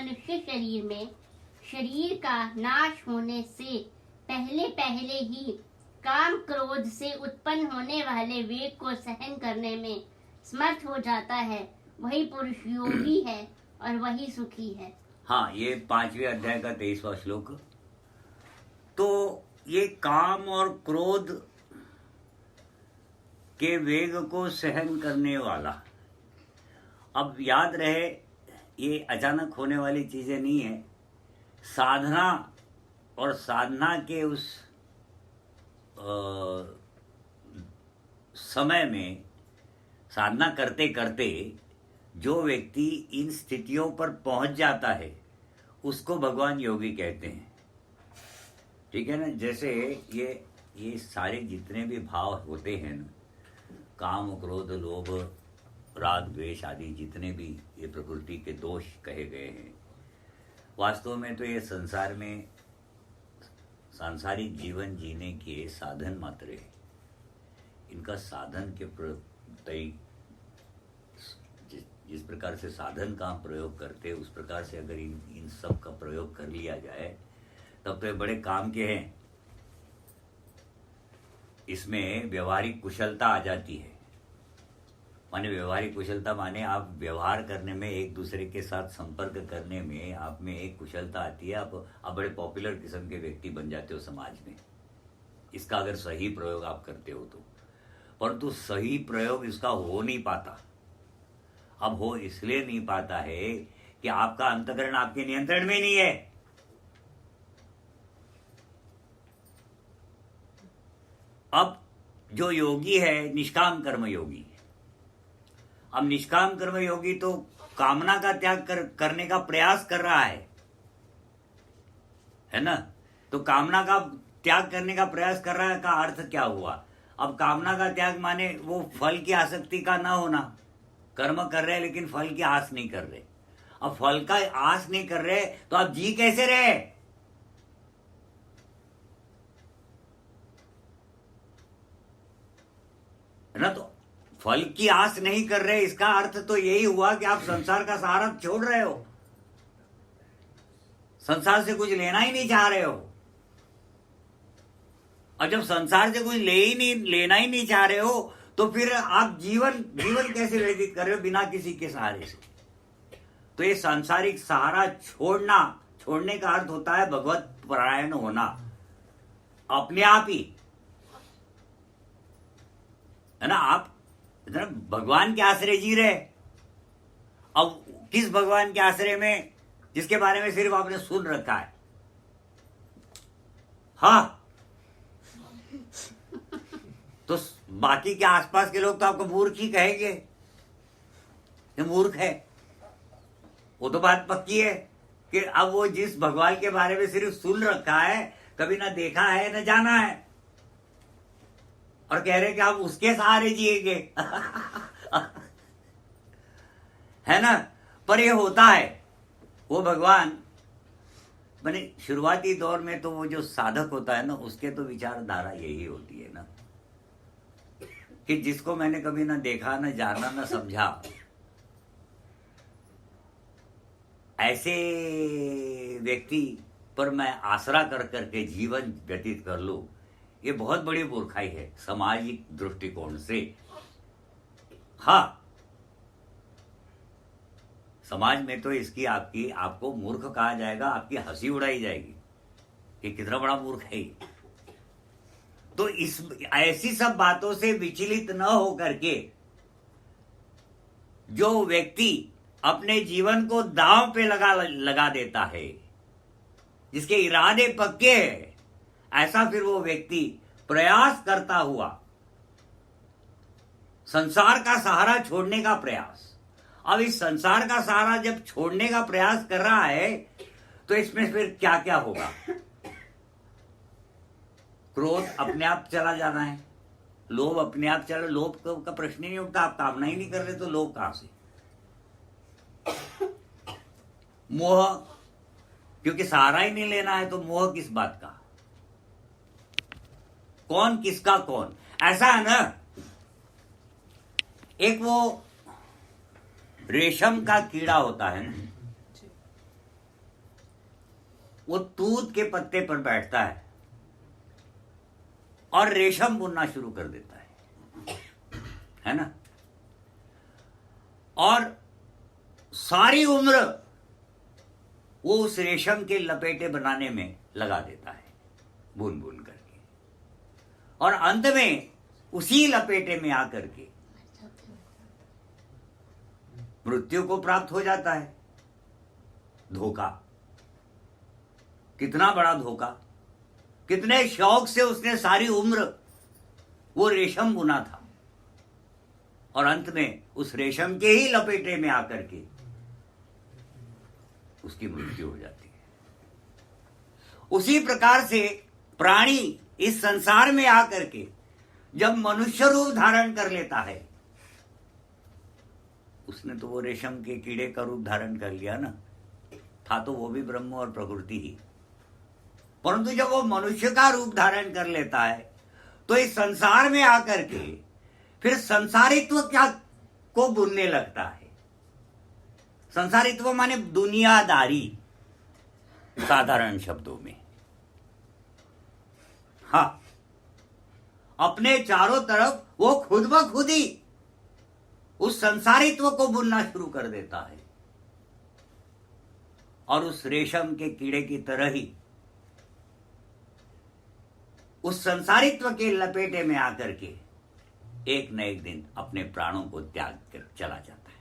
मनुष्य शरीर में शरीर का नाश होने से पहले पहले ही काम क्रोध से उत्पन्न होने वाले वेग को सहन करने में समर्थ हो जाता है, वही पुरुष योगी है और वही सुखी है। हाँ, ये 5वें अध्याय का 23वां श्लोक। तो ये काम और क्रोध के वेग को सहन करने वाला, अब याद रहे ये अचानक होने वाली चीजें नहीं है। साधना और साधना के उस समय में साधना करते करते जो व्यक्ति इन स्थितियों पर पहुंच जाता है उसको भगवान योगी कहते हैं। ठीक है ना। जैसे ये सारे जितने भी भाव होते हैं ना, काम क्रोध लोभ राग द्वेष आदि जितने भी ये प्रकृति के दोष कहे गए हैं, वास्तव में तो ये संसार में सांसारिक जीवन जीने के साधन मात्र है। इनका साधन के प्रति जिस प्रकार से साधन का हम प्रयोग करते हैं, उस प्रकार से अगर इन सब का प्रयोग कर लिया जाए तब तो ये बड़े काम के हैं। इसमें व्यवहारिक कुशलता आ जाती है। माने व्यवहारिक कुशलता माने आप व्यवहार करने में, एक दूसरे के साथ संपर्क करने में आप में एक कुशलता आती है। आप बड़े पॉपुलर किस्म के व्यक्ति बन जाते हो समाज में, इसका अगर सही प्रयोग आप करते हो तो। परंतु सही प्रयोग इसका हो नहीं पाता। अब हो इसलिए नहीं पाता है कि आपका अंतःकरण आपके नियंत्रण में नहीं है। अब जो योगी है निष्काम कर्म योगी। अब निष्काम कर्म योगी तो कामना का त्याग करने का प्रयास कर रहा है ना। तो कामना का त्याग करने का प्रयास कर रहा है का अर्थ क्या हुआ? अब कामना का त्याग माने वो फल की आसक्ति का ना होना। कर्म कर रहे लेकिन फल की आस नहीं कर रहे। अब फल का आस नहीं कर रहे तो आप जी कैसे रहे? है ना। तो फल की आस नहीं कर रहे, इसका अर्थ तो यही हुआ कि आप संसार का सहारा छोड़ रहे हो, संसार से कुछ लेना ही नहीं चाह रहे हो। और जब संसार से कुछ लेना ही नहीं चाह रहे हो तो फिर आप जीवन कैसे व्यतीत कर रहे हो बिना किसी के सहारे से? तो ये सांसारिक सहारा छोड़ने का अर्थ होता है भगवत परायण होना, अपने आप ही, है ना। आप भगवान के आश्रय जी रहे। अब किस भगवान के आश्रय में? जिसके बारे में सिर्फ आपने सुन रखा है। हाँ, तो बाकी के आसपास के लोग तो आपको मूर्ख ही कहेंगे, ये मूर्ख है। वो तो बात पक्की है कि अब वो जिस भगवान के बारे में सिर्फ सुन रखा है, कभी ना देखा है ना जाना है, और कह रहे कि आप उसके सहारे जिएंगे है ना। पर ये होता है वो भगवान माने शुरुआती दौर में तो वो जो साधक होता है ना, उसके तो विचारधारा यही होती है ना कि जिसको मैंने कभी ना देखा ना जाना ना समझा, ऐसे व्यक्ति पर मैं आसरा कर करके जीवन व्यतीत कर लूं, ये बहुत बड़ी मूर्खाई है सामाजिक दृष्टिकोण से। हाँ, समाज में तो इसकी आपको मूर्ख कहा जाएगा, आपकी हंसी उड़ाई जाएगी कि कितना बड़ा मूर्ख है ये। तो ऐसी सब बातों से विचलित न हो करके जो व्यक्ति अपने जीवन को दांव पे लगा देता है, जिसके इरादे पक्के हैं, ऐसा फिर वो व्यक्ति प्रयास करता हुआ संसार का सहारा छोड़ने का प्रयास। अब इस संसार का सहारा जब छोड़ने का प्रयास कर रहा है तो इसमें फिर क्या क्या होगा? क्रोध अपने आप चला जाना है, लोभ अपने आप चला, लोभ का प्रश्न ही नहीं उठता। आप कामना ही नहीं कर रहे तो लोभ कहां से? मोह, क्योंकि सहारा ही नहीं लेना है तो मोह किस बात का? कौन किसका कौन? ऐसा है ना, एक वो रेशम का कीड़ा होता है ना, वो तूत के पत्ते पर बैठता है और रेशम बुनना शुरू कर देता है ना। और सारी उम्र वो उस रेशम के लपेटे बनाने में लगा देता है, बुन बुन करके, और अंत में उसी लपेटे में आकर के मृत्यु को प्राप्त हो जाता है। धोखा, कितना बड़ा धोखा, कितने शौक से उसने सारी उम्र वो रेशम बुना था, और अंत में उस रेशम के ही लपेटे में आकर के उसकी मृत्यु हो जाती है। उसी प्रकार से प्राणी इस संसार में आकर के जब मनुष्य रूप धारण कर लेता है, उसने तो वो रेशम के कीड़े का रूप धारण कर लिया ना, था तो वो भी ब्रह्म और प्रकृति ही, परंतु जब वो मनुष्य का रूप धारण कर लेता है तो इस संसार में आकर के फिर संसारित्व क्या को बुनने लगता है। संसारित्व माने दुनियादारी, साधारण शब्दों में। हाँ, अपने चारों तरफ वो खुद ब खुद ही उस संसारित्व को बुनना शुरू कर देता है, और उस रेशम के कीड़े की तरह ही उस संसारित्व के लपेटे में आकर के एक न एक दिन अपने प्राणों को त्याग कर चला जाता है।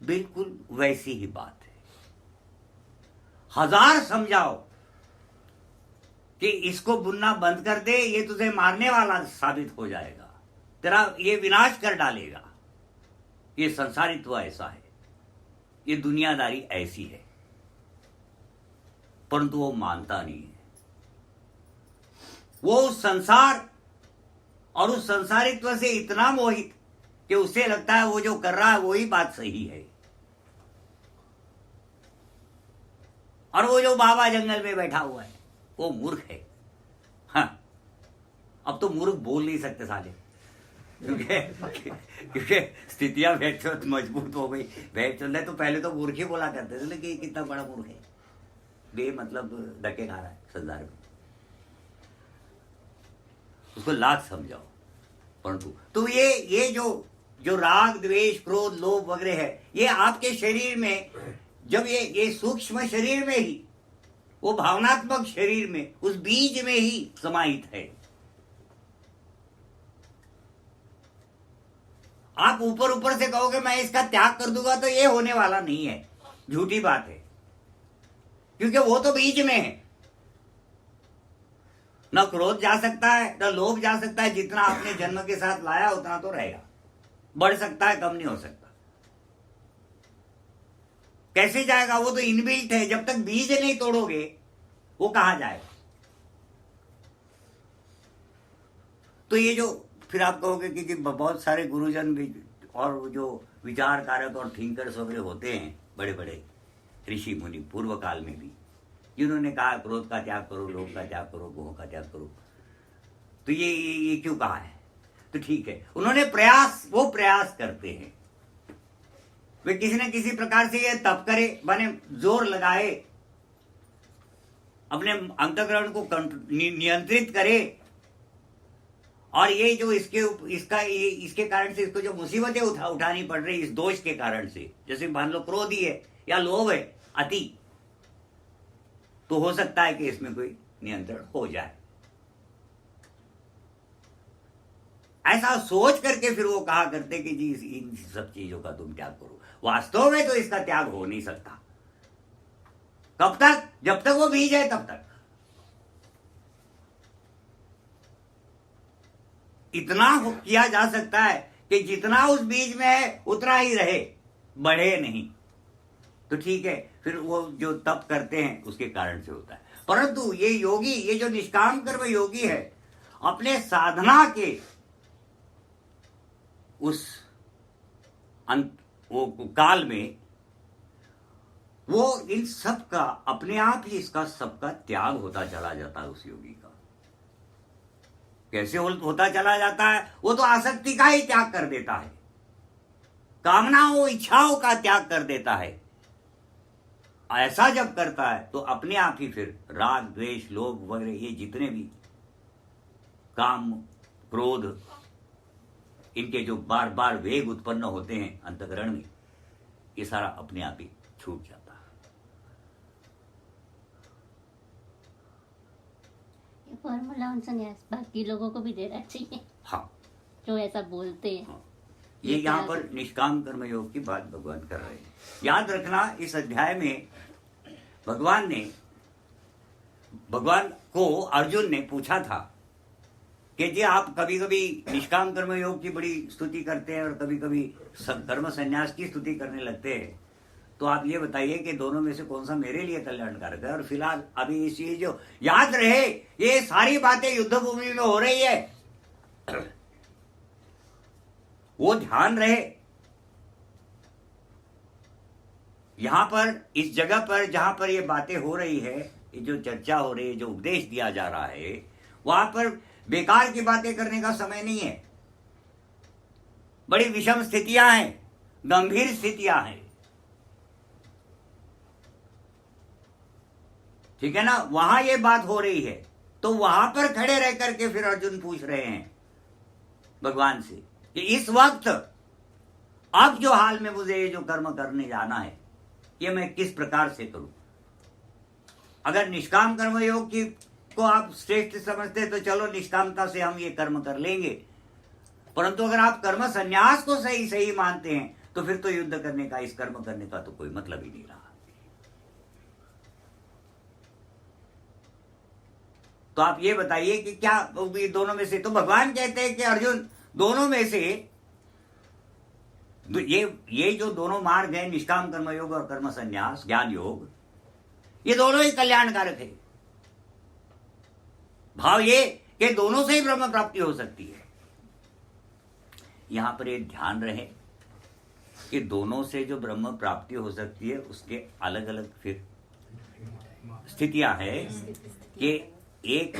बिल्कुल वैसी ही बात है। हजार समझाओ कि इसको बुनना बंद कर दे, ये तुझे मारने वाला साबित हो जाएगा, तेरा ये विनाश कर डालेगा, ये संसारित्व ऐसा है, ये दुनियादारी ऐसी है, परंतु वो मानता नहीं है। वो उस संसार और उस संसारित्व से इतना मोहित कि उसे लगता है वो जो कर रहा है वही बात सही है। और वो जो बाबा जंगल में बैठा हुआ है वो मूर्ख है। हाँ, अब तो मूर्ख बोल नहीं सकते साले, क्योंकि स्थितियां बहुत मजबूत हो गई। नहीं तो पहले तो मूर्ख ही बोला करते थे, लेकिन कितना बड़ा मूर्ख है, बे मतलब धक्के खा रहा है संसार में, उसको लाख समझाओ। परंतु तो ये जो राग द्वेष क्रोध लोभ वगैरह है, ये आपके शरीर में जब ये सूक्ष्म शरीर में ही, वो भावनात्मक शरीर में, उस बीज में ही समाहित है। आप ऊपर ऊपर से कहोगे मैं इसका त्याग कर दूंगा, तो ये होने वाला नहीं है, झूठी बात है, क्योंकि वो तो बीज में है। न क्रोध जा सकता है, न लोभ जा सकता है। जितना आपने जन्म के साथ लाया उतना तो रहेगा, बढ़ सकता है, कम नहीं हो सकता। कैसे जाएगा? वो तो इनबिल्ट है। जब तक बीज नहीं तोड़ोगे वो कहां जाएगा? तो ये जो फिर आप कहोगे कि बहुत सारे गुरुजन भी और जो विचारकारक और थिंकर्स वगैरह होते हैं, बड़े बड़े ऋषि मुनि पूर्व काल में भी, जिन्होंने कहा क्रोध का त्याग करो, लोभ का त्याग करो, मोह का त्याग करो, तो ये क्यों कहा है? तो ठीक है, उन्होंने वो प्रयास करते हैं, वे किसी न किसी प्रकार से ये तप करे, माने जोर लगाए, अपने अंतःकरण को नियंत्रित करे, और ये जो इसके कारण से इसको जो मुसीबतें उठानी पड़ रही इस दोष के कारण से, जैसे मान लो क्रोध ही है या लोभ है अति, तो हो सकता है कि इसमें कोई नियंत्रण हो जाए। ऐसा सोच करके फिर वो कहा करते कि जी इन सब चीजों का तुम त्याग करो। वास्तव में तो इसका त्याग हो नहीं सकता। कब तक? जब तक वो बीज है तब तक। इतना किया जा सकता है कि जितना उस बीज में है उतना ही रहे, बढ़े नहीं। तो ठीक है, फिर वो जो तप करते हैं उसके कारण से होता है। परंतु ये योगी, ये जो निष्काम कर्म योगी है, अपने साधना के उस वो काल में वो इन सब का अपने आप ही इसका सबका त्याग होता चला जाता है उस योगी का। कैसे होता चला जाता है? वो तो आसक्ति का ही त्याग कर देता है। कामनाओं इच्छाओं का त्याग कर देता है, ऐसा जब करता है तो अपने आप ही फिर राग द्वेष लोभ वगैरह ये जितने भी काम क्रोध इनके जो बार बार वेग उत्पन्न होते हैं अंतकरण में, ये सारा अपने आप ही छूट जाता है। ये फॉर्मूला उन संन्यास बाकी लोगों को भी देना चाहिए, हाँ, जो ऐसा बोलते हैं। हाँ। ये यहाँ पर निष्काम कर्म योग की बात भगवान कर रहे हैं। याद रखना, इस अध्याय में भगवान को अर्जुन ने पूछा था कि जी आप कभी कभी निष्काम कर्म योग की बड़ी स्तुति करते हैं और कभी कभी कर्म संन्यास की स्तुति करने लगते हैं, तो आप ये बताइए कि दोनों में से कौन सा मेरे लिए कल्याणकारक है। और फिलहाल अभी इस चीज जो याद रहे, ये सारी बातें युद्ध भूमि में हो रही है, वो ध्यान रहे। यहां पर इस जगह पर जहां पर ये बातें हो रही है, ये जो चर्चा हो रही है, जो उपदेश दिया जा रहा है, वहां पर बेकार की बातें करने का समय नहीं है। बड़ी विषम स्थितियां हैं, गंभीर स्थितियां हैं, ठीक है ना। वहां ये बात हो रही है, तो वहां पर खड़े रह करके फिर अर्जुन पूछ रहे हैं भगवान से कि इस वक्त अब जो हाल में मुझे ये जो कर्म करने जाना है, ये मैं किस प्रकार से करूं। अगर निष्काम कर्म योग की को आप श्रेष्ठ समझते तो चलो निष्कामता से हम ये कर्म कर लेंगे, परंतु अगर आप कर्म संन्यास को सही सही मानते हैं तो फिर तो युद्ध करने का, इस कर्म करने का तो कोई मतलब ही नहीं रहा। तो आप ये बताइए कि क्या दोनों में से, तो भगवान कहते हैं कि अर्जुन दोनों में से ये जो दोनों मार्ग है, निष्काम कर्म योग और कर्म संन्यास ज्ञान योग, ये दोनों ही कल्याणकारक है। भाव ये कि दोनों से ही ब्रह्म प्राप्ति हो सकती है। यहां पर एक ध्यान रहे कि दोनों से जो ब्रह्म प्राप्ति हो सकती है उसके अलग अलग फिर स्थितियां हैं कि एक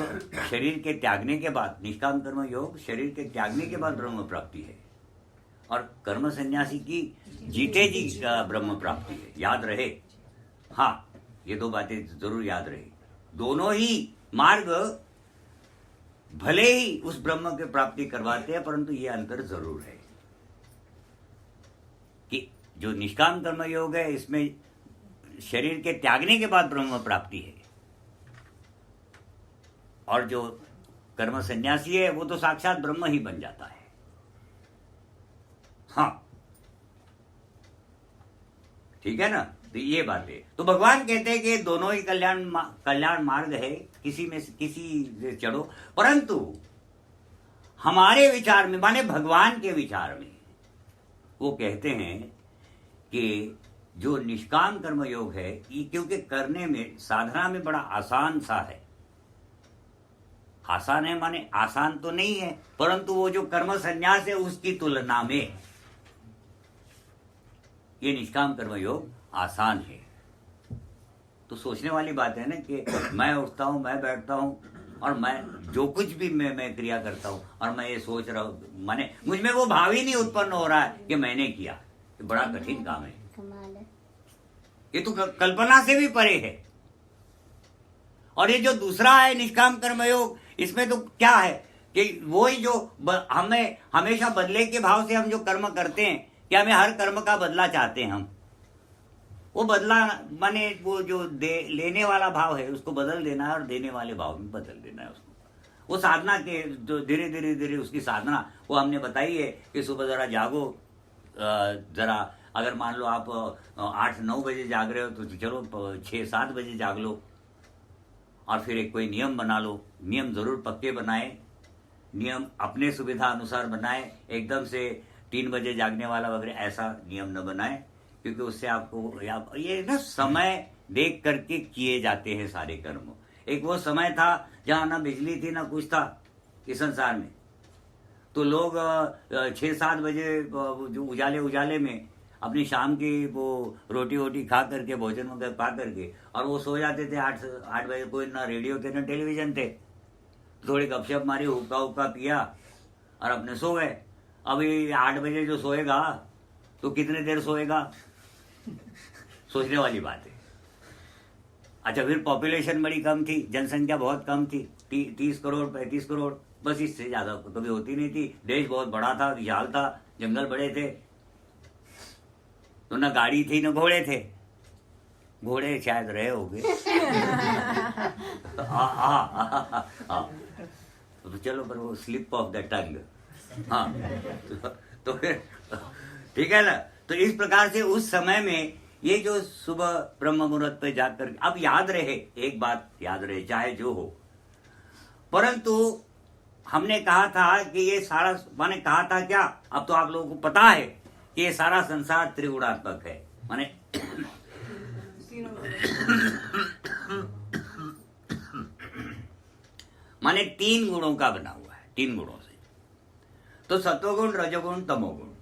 शरीर के त्यागने के बाद, निष्काम कर्म योग शरीर के त्यागने के बाद ब्रह्म प्राप्ति है, और कर्म सन्यासी की जीते जी का ब्रह्म प्राप्ति है। याद रहे, हाँ, ये दो बातें जरूर याद रहे। दोनों ही मार्ग भले ही उस ब्रह्म की प्राप्ति करवाते हैं, परंतु ये अंतर जरूर है कि जो निष्काम कर्म योग है इसमें शरीर के त्यागने के बाद ब्रह्म प्राप्ति है, और जो कर्म सन्यासी है वो तो साक्षात ब्रह्म ही बन जाता है। हाँ, ठीक है ना। तो ये बात है। तो भगवान कहते हैं कि दोनों ही कल्याण मार्ग है, किसी में किसी से चढ़ो, परंतु हमारे विचार में, माने भगवान के विचार में, वो कहते हैं कि जो निष्काम कर्म योग है ये क्योंकि करने में, साधना में बड़ा आसान सा है। आसान है माने आसान तो नहीं है, परंतु वो जो कर्म संन्यास है उसकी तुलना में ये निष्काम कर्म योग आसान है। तो सोचने वाली बात है ना कि मैं उठता हूं, मैं बैठता हूं, और मैं जो कुछ भी मैं क्रिया करता हूं, और मैं ये सोच रहा हूं, माने मुझ में वो भाव ही नहीं उत्पन्न हो रहा है कि मैंने किया। ये बड़ा कठिन काम है, कमाल है। ये तो कल्पना से भी परे है। और ये जो दूसरा है निष्काम कर्म योग, इसमें तो क्या है कि वो ही जो हमें हमेशा बदले के भाव से हम जो कर्म करते हैं, कि हमें हर कर्म का बदला चाहते हैं हम, वो बदला माने वो जो लेने वाला भाव है उसको बदल देना है, और देने वाले भाव में बदल देना है उसको। वो साधना के जो धीरे धीरे धीरे उसकी साधना वो हमने बताई है कि सुबह जरा जागो, जरा अगर मान लो आप 8-9 बजे जाग रहे हो तो चलो 6-7 बजे जाग लो, और फिर एक कोई नियम बना लो। नियम जरूर पक्के बनाए, नियम अपने सुविधा अनुसार बनाए, एकदम से 3 बजे जागने वाला वगैरह ऐसा नियम न बनाए, क्योंकि उससे आपको ये ना समय देख करके किए जाते हैं सारे कर्म। एक वो समय था जहां ना बिजली थी ना कुछ था इस संसार में, तो लोग 6-7 बजे जो उजाले में अपनी शाम की वो रोटी वोटी खा करके, भोजन वगैरह खा करके, और वो सो जाते थे 8 बजे। कोई ना रेडियो थे ना टेलीविजन थे, थोड़ी गपशप मारी, हुक्का पिया और अपने सो गए। अभी 8 बजे जो सोएगा तो कितने देर सोएगा? सोचने वाली बात है। अच्छा, फिर पॉपुलेशन बड़ी कम थी, जनसंख्या बहुत कम थी, 30 करोड़ 35 करोड़, बस इससे ज्यादा कभी होती नहीं थी। देश बहुत बड़ा था, विशाल था, जंगल बड़े थे, तो न गाड़ी थी न घोड़े थे। घोड़े शायद रहे होंगे। तो चलो, पर वो स्लिप ऑफ द टंग। हाँ, तो फिर ठीक है ना। तो इस प्रकार से उस समय में ये जो सुबह ब्रह्म मुहूर्त पे जाकर, अब याद रहे, एक बात याद रहे, चाहे जो हो, परंतु हमने कहा था कि ये सारा, माने कहा था क्या, अब तो आप लोगों को पता है कि ये सारा संसार त्रिगुणात्मक है। माने माने 3 गुणों का बना हुआ है, 3 गुणों से। तो सत्वगुण, रजोगुण, तमोगुण।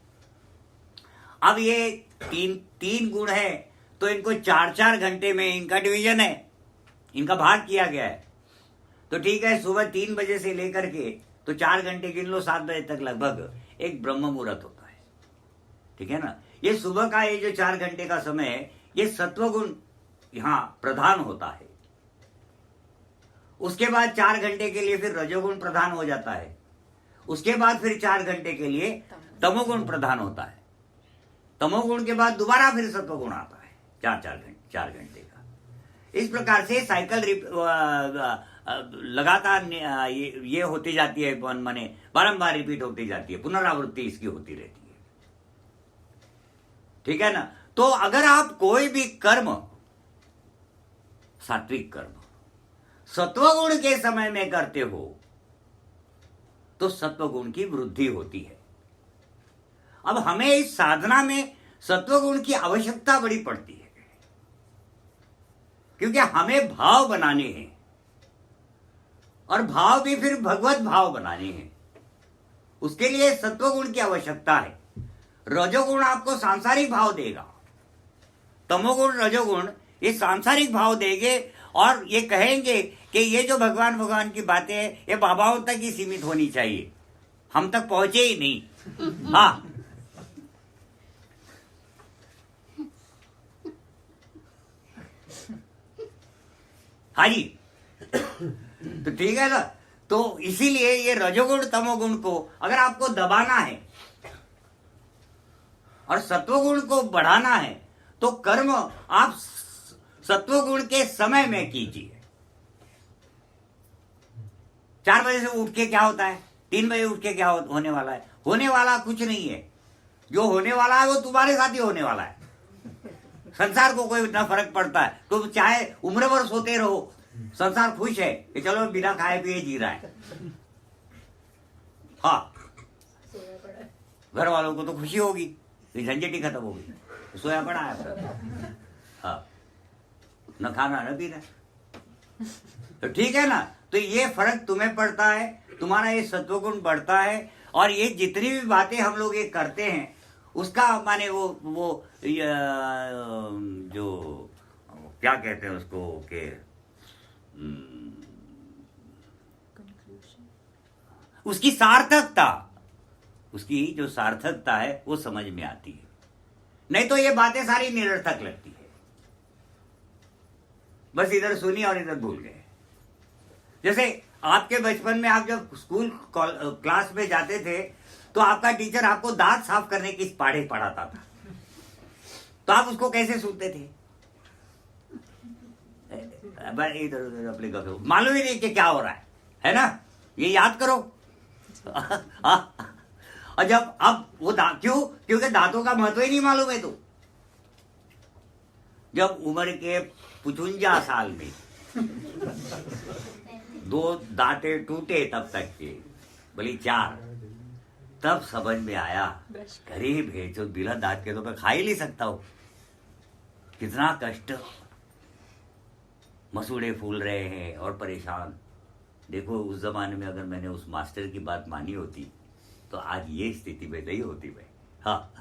अब ये तीन गुण है, तो इनको 4-4 घंटे में इनका डिवीजन है, इनका भाग किया गया है। तो ठीक है, सुबह 3 बजे से लेकर के तो 4 घंटे गिन लो, 7 बजे तक लगभग एक ब्रह्म मुहूर्त होता है। ठीक है ना। ये सुबह का ये जो 4 घंटे का समय है, ये सत्वगुण यहां प्रधान होता है। उसके बाद 4 घंटे के लिए फिर रजोगुण प्रधान हो जाता है। उसके बाद फिर 4 घंटे के लिए तमोगुण प्रधान होता है। तमोगुण के बाद दोबारा फिर सत्वगुण आता है, 4 घंटे का। इस प्रकार से साइकिल लगातार ये होती जाती है, माने बारंबार रिपीट होती जाती है, पुनरावृत्ति इसकी होती रहती है। ठीक है ना। तो अगर आप कोई भी कर्म, सात्विक कर्म, सत्वगुण के समय में करते हो तो सत्वगुण की वृद्धि होती है। अब हमें इस साधना में सत्वगुण की आवश्यकता बड़ी पड़ती है, क्योंकि हमें भाव बनाने हैं, और भाव भी फिर भगवत भाव बनाने हैं। उसके लिए सत्वगुण की आवश्यकता है। रजोगुण आपको सांसारिक भाव देगा, तमोगुण, रजोगुण ये सांसारिक भाव देंगे, और ये कहेंगे कि ये जो भगवान की बातें हैं, ये बाबाओं तक ही सीमित होनी चाहिए, हम तक पहुंचे ही नहीं। हाँ, हाँ जी। तो ठीक है ना। तो इसीलिए ये रजोगुण तमोगुण को अगर आपको दबाना है और सत्वगुण को बढ़ाना है, तो कर्म आप सत्वगुण के समय में कीजिए। 4 बजे से उठ के क्या होता है, 3 बजे उठ के क्या होने वाला है? होने वाला कुछ नहीं है। जो होने वाला है वो तुम्हारे साथ ही होने वाला है। संसार को कोई इतना फर्क पड़ता है? तो चाहे उम्र भर सोते रहो, संसार खुश है कि चलो बिना खाए पिए जी रहा है। हाँ, घर वालों को तो खुशी होगी, झंझट ही खत्म होगी, सोया पड़ा है। हाँ, न खाना न पीना। तो ठीक है ना। तो ये फर्क तुम्हें पड़ता है, तुम्हारा ये सत्वगुण बढ़ता है, और ये जितनी भी बातें हम लोग ये करते हैं उसका माने वो जो क्या कहते हैं उसको के उसकी सार्थकता, उसकी जो सार्थकता है वो समझ में आती है। नहीं तो ये बातें सारी निरर्थक लगती है, बस इधर सुनी और इधर भूल गए। जैसे आपके बचपन में आप जब स्कूल क्लास में जाते थे तो आपका टीचर आपको दांत साफ करने की पढ़ाता था, तो आप उसको कैसे सुनते थे? इधर उधर अपने गधों, मालूम ही नहीं कि क्या हो रहा है ना। ये याद करो। और जब अब वो क्योंकि दांतों का महत्व ही नहीं मालूम है। तो जब उम्र के 55 साल में 2 दांते टूटे, तब तक के बोली 4, तब समझ में आया, गरीब है जो बिना दांत के तो मैं खा ही नहीं सकता हूं। कितना कष्ट, मसूड़े फूल रहे हैं और परेशान। देखो उस जमाने में अगर मैंने उस मास्टर की बात मानी होती तो आज ये स्थिति में नहीं होती मैं। हाँ,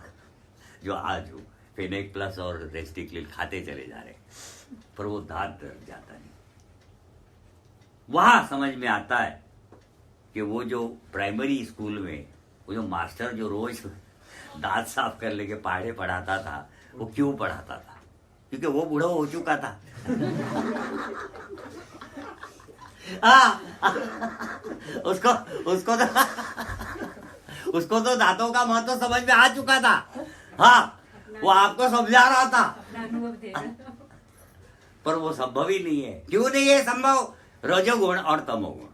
जो आज हूँ, फेनेक प्लस और रेस्टिक्लिल खाते चले जा रहे, पर वो दांत जाता नहीं। वहां समझ में आता है कि वो जो प्राइमरी स्कूल में वो जो मास्टर जो रोज दांत साफ कर लेके पहाड़े पढ़ाता था, वो क्यों पढ़ाता था? क्योंकि वो बूढ़ा हो चुका था। उसको तो दांतों का महत्व समझ में आ चुका था। हाँ, वो आपको समझा रहा था, पर वो संभव ही नहीं है। क्यों नहीं है संभव? रजोगुण और तमोगुण।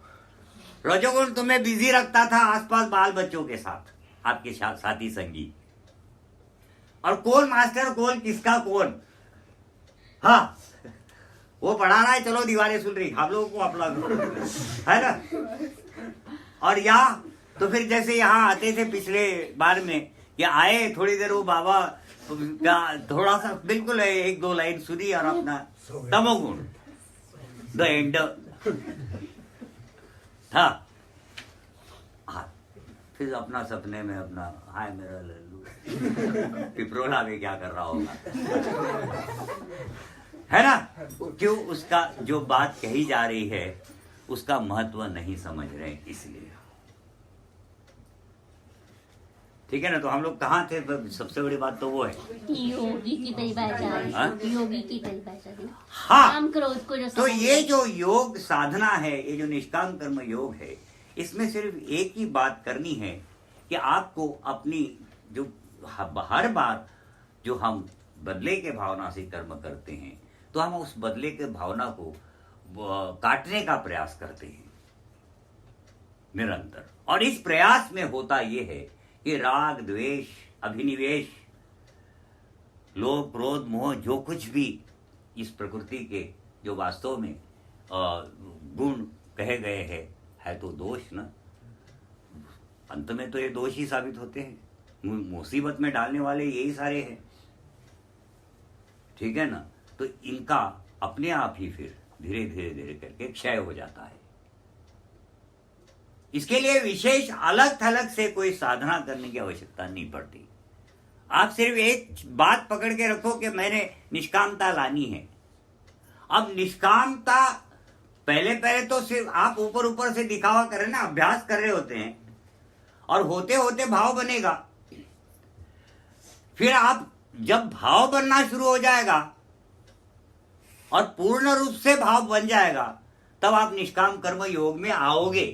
रजोगुण तुम्हें बिजी रखता था आसपास बाल बच्चों के साथ, आपके साथी संगी, और कौन मास्टर, कौन किसका कौन। हाँ, वो पढ़ा रहा है, चलो दीवारें सुन रही, हम लोगों को अपना है ना। और यहाँ तो फिर जैसे यहाँ आते थे पिछले बार में, या आए थोड़ी देर, वो बाबा का थोड़ा सा बिल्कुल 1-2 लाइन सुनी और अपना तमोगुण द एंड था। हाँ, फिर अपना सपने में अपना, हाय मेरा लल्लू पिपरोला में क्या कर रहा होगा, है ना। क्यों? उसका जो बात कही जा रही है उसका महत्व नहीं समझ रहे, इसलिए। ठीक है ना। तो हम लोग कहाँ थे? सबसे बड़ी बात तो वो है, योगी की परिभाषा। योगी की परिभाषा। हाँ, काम क्रोध को जो तो ये जो योग साधना है, ये जो निष्काम कर्म योग है, इसमें सिर्फ एक ही बात करनी है कि आपको अपनी जो हर बार जो हम बदले के भावना से कर्म करते हैं, तो हम उस बदले के भावना को काटने का प्रयास करते हैं निरंतर। और इस प्रयास में होता ये है कि राग, द्वेष, अभिनिवेश, लोभ, क्रोध, मोह, जो कुछ भी इस प्रकृति के जो वास्तव में गुण कहे गए हैं, है तो दोष ना। अंत में तो ये दोष ही साबित होते हैं, मुसीबत में डालने वाले यही सारे हैं। ठीक है ना। तो इनका अपने आप ही फिर धीरे धीरे धीरे करके क्षय हो जाता है। इसके लिए विशेष अलग थलग से कोई साधना करने की आवश्यकता नहीं पड़ती। आप सिर्फ एक बात पकड़ के रखो कि मैंने निष्कामता लानी है। अब निष्कामता पहले तो सिर्फ आप ऊपर ऊपर से दिखावा कर रहे ना, अभ्यास कर रहे होते हैं, और होते होते भाव बनेगा। फिर आप जब भाव बनना शुरू हो जाएगा और पूर्ण रूप से भाव बन जाएगा, तब आप निष्काम कर्म योग में आओगे।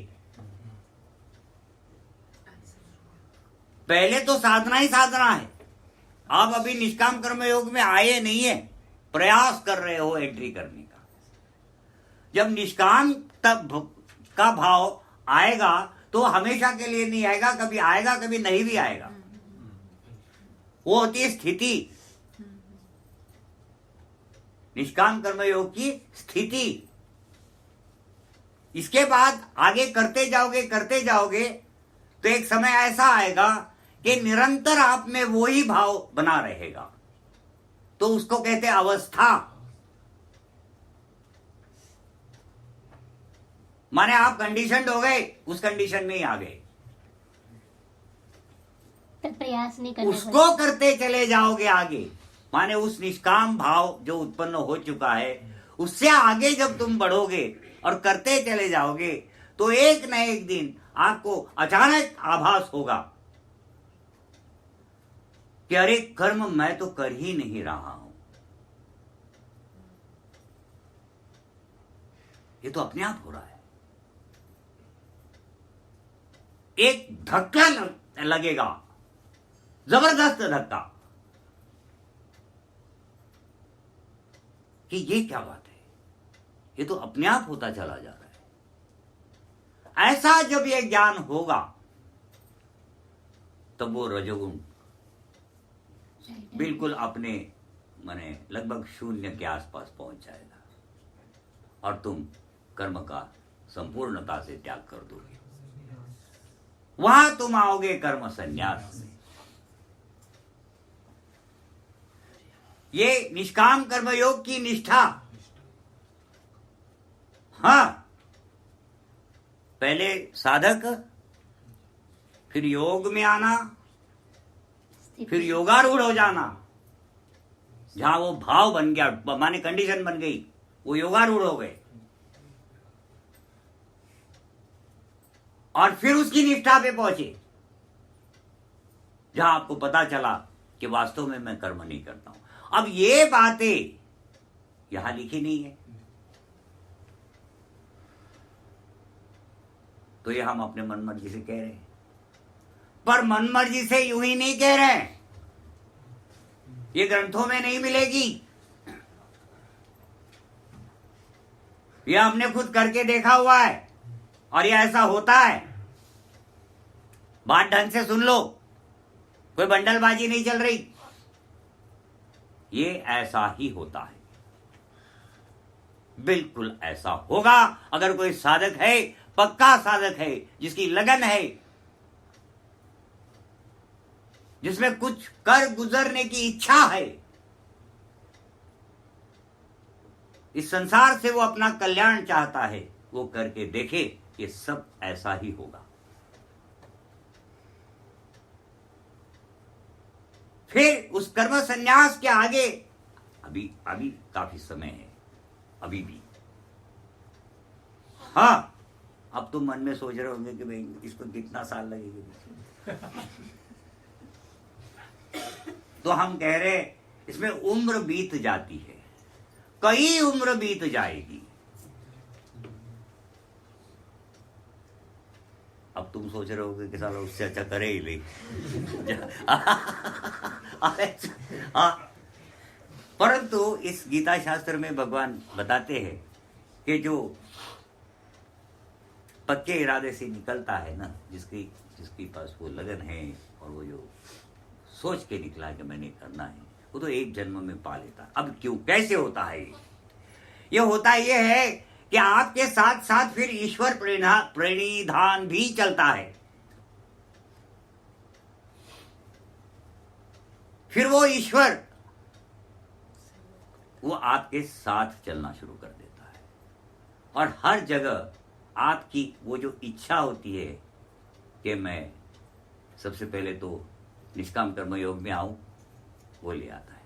पहले तो साधना ही साधना है। आप अभी निष्काम कर्म योग में आए नहीं है, प्रयास कर रहे हो एंट्री करने का। जब निष्काम तब का भाव आएगा तो हमेशा के लिए नहीं आएगा, कभी आएगा कभी नहीं भी आएगा। वो होती है स्थिति, निष्काम कर्म योग की स्थिति। इसके बाद आगे करते जाओगे तो एक समय ऐसा आएगा कि निरंतर आप में वो ही भाव बना रहेगा, तो उसको कहते हैं अवस्था। माने आप कंडीशनड हो गए, उस कंडीशन में ही आ गए। प्रयास नहीं करना, उसको करते चले जाओगे आगे, माने उस निष्काम भाव जो उत्पन्न हो चुका है उससे आगे जब तुम बढ़ोगे और करते चले जाओगे, तो एक न एक दिन आपको अचानक आभास होगा कि अरे कर्म मैं तो कर ही नहीं रहा हूं, ये तो अपने आप हो रहा है। एक धक्का लगेगा, जबरदस्त धक्का, कि ये क्या बात है, ये तो अपने आप होता चला जा रहा है। ऐसा जब ये ज्ञान होगा तब वो रजोगुण बिल्कुल अपने माने लगभग शून्य के आसपास पहुंच जाएगा और तुम कर्म का संपूर्णता से त्याग कर दोगे। वहां तुम आओगे कर्म संन्यास में। ये निष्काम कर्म योग की निष्ठा। हाँ, पहले साधक, फिर योग में आना, फिर योगारूढ़ हो जाना, जहां वो भाव बन गया, माने कंडीशन बन गई, वो योगारूढ़ हो गए, और फिर उसकी निष्ठा पे पहुंचे। जहां आपको पता चला कि वास्तव में मैं कर्म नहीं करता हूं। अब ये बातें यहां लिखी नहीं है, तो ये हम अपने मन मर्जी से कह रहे हैं, पर मन मर्जी से यूं ही नहीं कह रहे, ये ग्रंथों में नहीं मिलेगी, ये हमने खुद करके देखा हुआ है और ये ऐसा होता है। बात ढंग से सुन लो, कोई बंडलबाजी नहीं चल रही, ये ऐसा ही होता है, बिल्कुल ऐसा होगा। अगर कोई साधक है, पक्का साधक है, जिसकी लगन है, जिसमें कुछ कर गुजरने की इच्छा है, इस संसार से वो अपना कल्याण चाहता है, वो करके देखे, ये सब ऐसा ही होगा। फिर उस कर्म संन्यास के आगे अभी काफी समय है, अभी भी। हाँ, अब तुम मन में सोच रहे होंगे कि भाई इसको कितना साल लगेगा, तो हम कह रहे इसमें उम्र बीत जाती है, कई उम्र बीत जाएगी। अब तुम सोच रहे होगे कि साला उससे अच्छा करे ही नहीं। परंतु इस गीता शास्त्र में भगवान बताते हैं कि जो पक्के इरादे से निकलता है ना, जिसकी पास वो लगन है और वो जो सोच के निकला कि मैंने करना है, वो तो एक जन्म में पा लेता। अब क्यों, कैसे होता है ये होता ये है कि आपके साथ साथ फिर ईश्वर प्रणिधान भी चलता है। फिर वो ईश्वर वो आपके साथ चलना शुरू कर देता है, और हर जगह आपकी वो जो इच्छा होती है कि मैं सबसे पहले तो निष्काम कर्म योग में आऊं, वो ले आता है।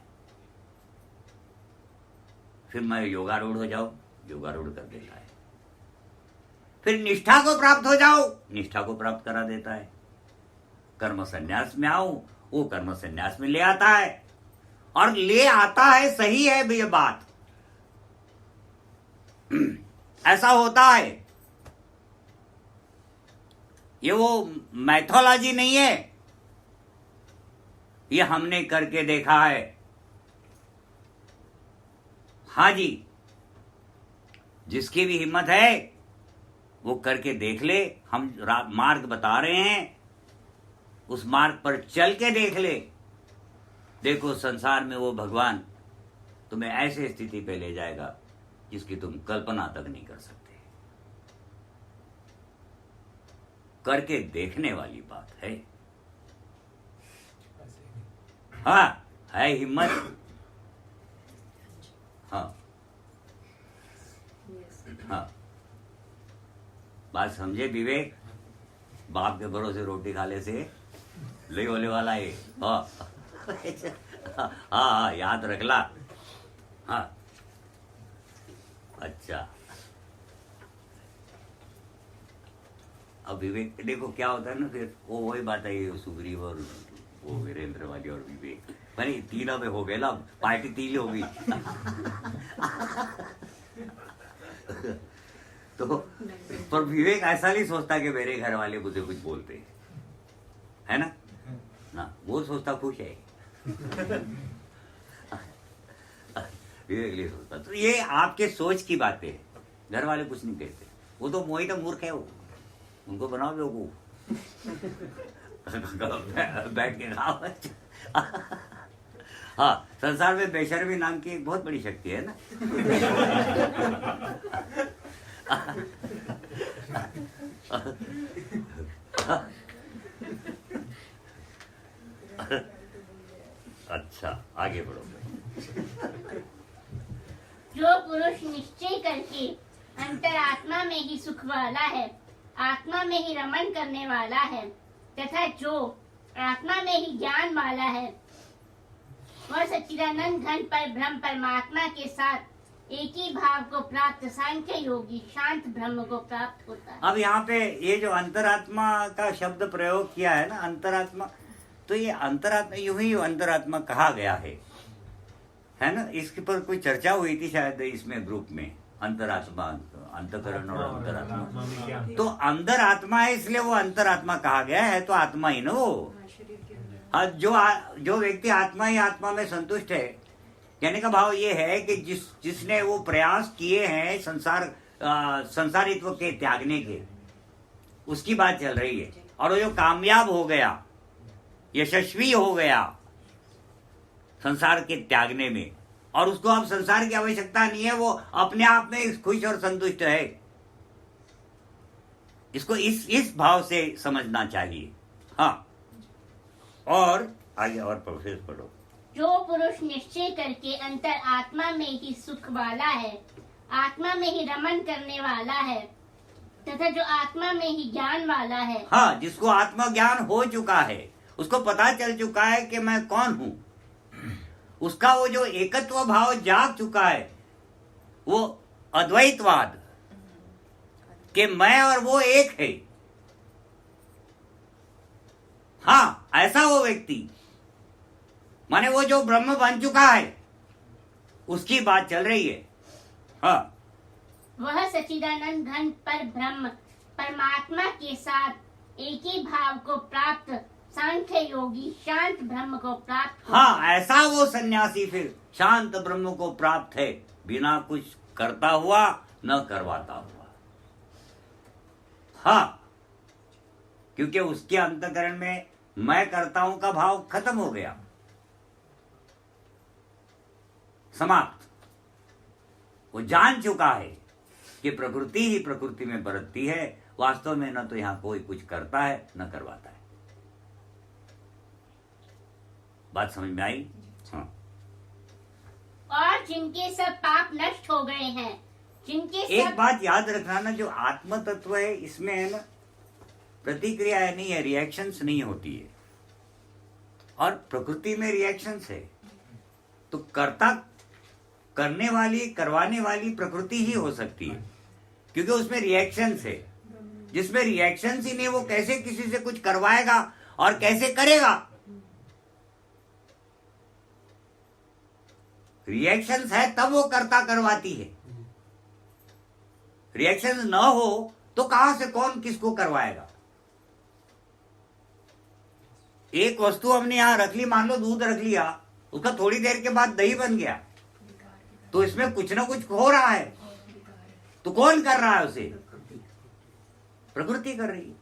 फिर मैं योगारूढ़ हो जाऊं, योगारूढ़ कर देता है। फिर निष्ठा को प्राप्त हो जाओ, निष्ठा को प्राप्त करा देता है। कर्म संन्यास में आऊं, वो कर्म संन्यास में ले आता है, और ले आता है, सही है भी ये बात, ऐसा होता है। ये वो मैथोलॉजी नहीं है, ये हमने करके देखा है। हाँ जी, जिसकी भी हिम्मत है वो करके देख ले। हम मार्ग बता रहे हैं, उस मार्ग पर चल के देख ले। देखो संसार में वो भगवान तुम्हें ऐसे स्थिति पे ले जाएगा जिसकी तुम कल्पना तक नहीं कर सकते। करके देखने वाली बात है। हाँ, है हिम्मत। हाँ हाँ, बात समझे विवेक? बाप के भरोसे रोटी खाने से ले होने वाला है। हाँ हाँ, याद रख ला। हाँ, अच्छा। अब विवेक देखो क्या होता है ना, फिर वो वही बात है, सुग्रीव और वो वीरेंद्र वाली और विवेक, मैंने तीनों में हो गए ना, पार्टी तीन होगी। तो पर विवेक ऐसा नहीं सोचता कि मेरे घर वाले मुझे कुछ बोलते है ना, ना वो सोचता खुश है। विवेक नहीं सोचता। तो ये आपके सोच की बातें है, घर वाले कुछ नहीं कहते, वो तो मोहित मूर्ख है, वो उनको बनाओ बेवकूफ। बैठ के खाओ। हाँ, संसार में बेशर्मी नाम की एक बहुत बड़ी शक्ति है ना। अच्छा, आगे बढ़ो। जो पुरुष निश्चय करके अंतरात्मा में ही सुख वाला है, आत्मा में ही रमण करने वाला है, तथा जो आत्मा में ही ज्ञान वाला है, वह सच्चिदानंद घन पर ब्रह्म परमात्मा के साथ एक ही भाव को प्राप्त सांख्य योगी शांत ब्रह्म को प्राप्त होता है। अब यहाँ पे ये जो अंतरात्मा का शब्द प्रयोग किया है ना, अंतरात्मा, तो ये अंतरात्मा, यूं ही अंतरात्मा कहा गया है ना। इसके पर कोई चर्चा हुई थी शायद इसमें ग्रुप में, अंतरात्मा, अंतकरण और अंतरात्मा। तो अंदर आत्मा है इसलिए वो अंतरात्मा कहा गया है, तो आत्मा ही ना वो। हाँ, जो व्यक्ति आत्मा ही आत्मा में संतुष्ट है, कहने का भाव ये है कि जिसने वो प्रयास किए हैं संसारित्व के त्यागने के, उसकी बात चल रही है। और वो जो कामयाब हो गया, यशस्वी हो गया संसार के त्यागने में, और उसको अब संसार की आवश्यकता नहीं है, वो अपने आप में खुश और संतुष्ट है। इसको इस भाव से समझना चाहिए। हाँ, और आगे और प्रोसेस पढ़ो। जो पुरुष निश्चय करके अंतर आत्मा में ही सुख वाला है, आत्मा में ही रमन करने वाला है, तथा जो आत्मा में ही ज्ञान वाला है। हाँ, जिसको आत्मा ज्ञान हो चुका है, उसको पता चल चुका है कि मैं कौन हूं, उसका वो जो एकत्व भाव जाग चुका है, वो अद्वैतवाद कि मैं और वो एक है। हाँ, ऐसा वो व्यक्ति, माने वो जो ब्रह्म बन चुका है, उसकी बात चल रही है। हाँ, वह सच्चिदानंद घन पर ब्रह्म परमात्मा के साथ एक ही भाव को प्राप्त सांख्य योगी शांत ब्रह्म को प्राप्त। हाँ, ऐसा वो सन्यासी फिर शांत ब्रह्म को प्राप्त है, बिना कुछ करता हुआ न करवाता हुआ। हाँ, क्योंकि उसके अंतःकरण में मैं करता हूं का भाव खत्म हो गया, समाप्त। वो जान चुका है कि प्रकृति ही प्रकृति में बरतती है, वास्तव में न तो यहां कोई कुछ करता है न करवाता है। बात समझ में आई? हाँ। और जिनके सब पाप नष्ट हो गए हैं, जिनके एक बात याद रखना ना, जो आत्म तत्व है इसमें है ना, प्रतिक्रिया नहीं है, रिएक्शंस नहीं होती है। और प्रकृति में रिएक्शंस है, तो कर्ता करने वाली करवाने वाली प्रकृति ही हो सकती है, क्योंकि उसमें रिएक्शंस है। जिसमें रिएक्शंस ही नहीं, वो कैसे किसी से कुछ करवाएगा और कैसे करेगा? रिएक्शंस है तब वो कर्ता करवाती है। रिएक्शंस न हो तो कहां से कौन किसको करवाएगा? एक वस्तु हमने यहां रख ली, मान लो दूध रख लिया, उसका थोड़ी देर के बाद दही बन गया, तो इसमें कुछ ना कुछ हो रहा है, तो कौन कर रहा है उसे? प्रकृति कर रही है,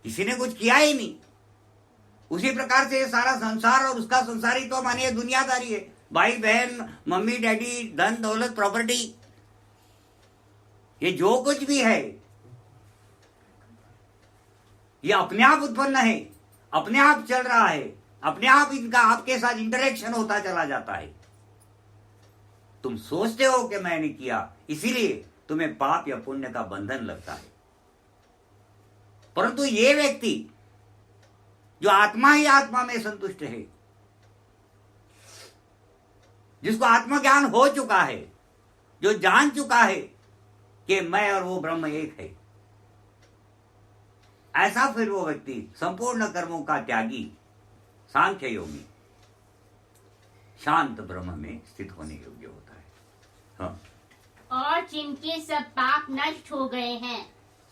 किसी ने कुछ किया ही नहीं। उसी प्रकार से ये सारा संसार और उसका संसारी तो मानिए दुनियादारी है, भाई बहन, मम्मी डैडी, धन दौलत, प्रॉपर्टी, ये जो कुछ भी है ये अपने आप उत्पन्न है, अपने आप चल रहा है, अपने आप इनका आपके साथ इंटरेक्शन होता चला जाता है। तुम सोचते हो कि मैंने किया, इसीलिए तुम्हें पाप या पुण्य का बंधन लगता है। परंतु ये व्यक्ति जो आत्मा ही आत्मा में संतुष्ट है, जिसको आत्मज्ञान हो चुका है, जो जान चुका है कि मैं और वो ब्रह्म एक है, ऐसा फिर वो व्यक्ति संपूर्ण कर्मों का त्यागी, सांख्य योगी, शांत ब्रह्म में स्थित होने योग्य होता है। हाँ। और जिनके सब पाप नष्ट हो गए हैं,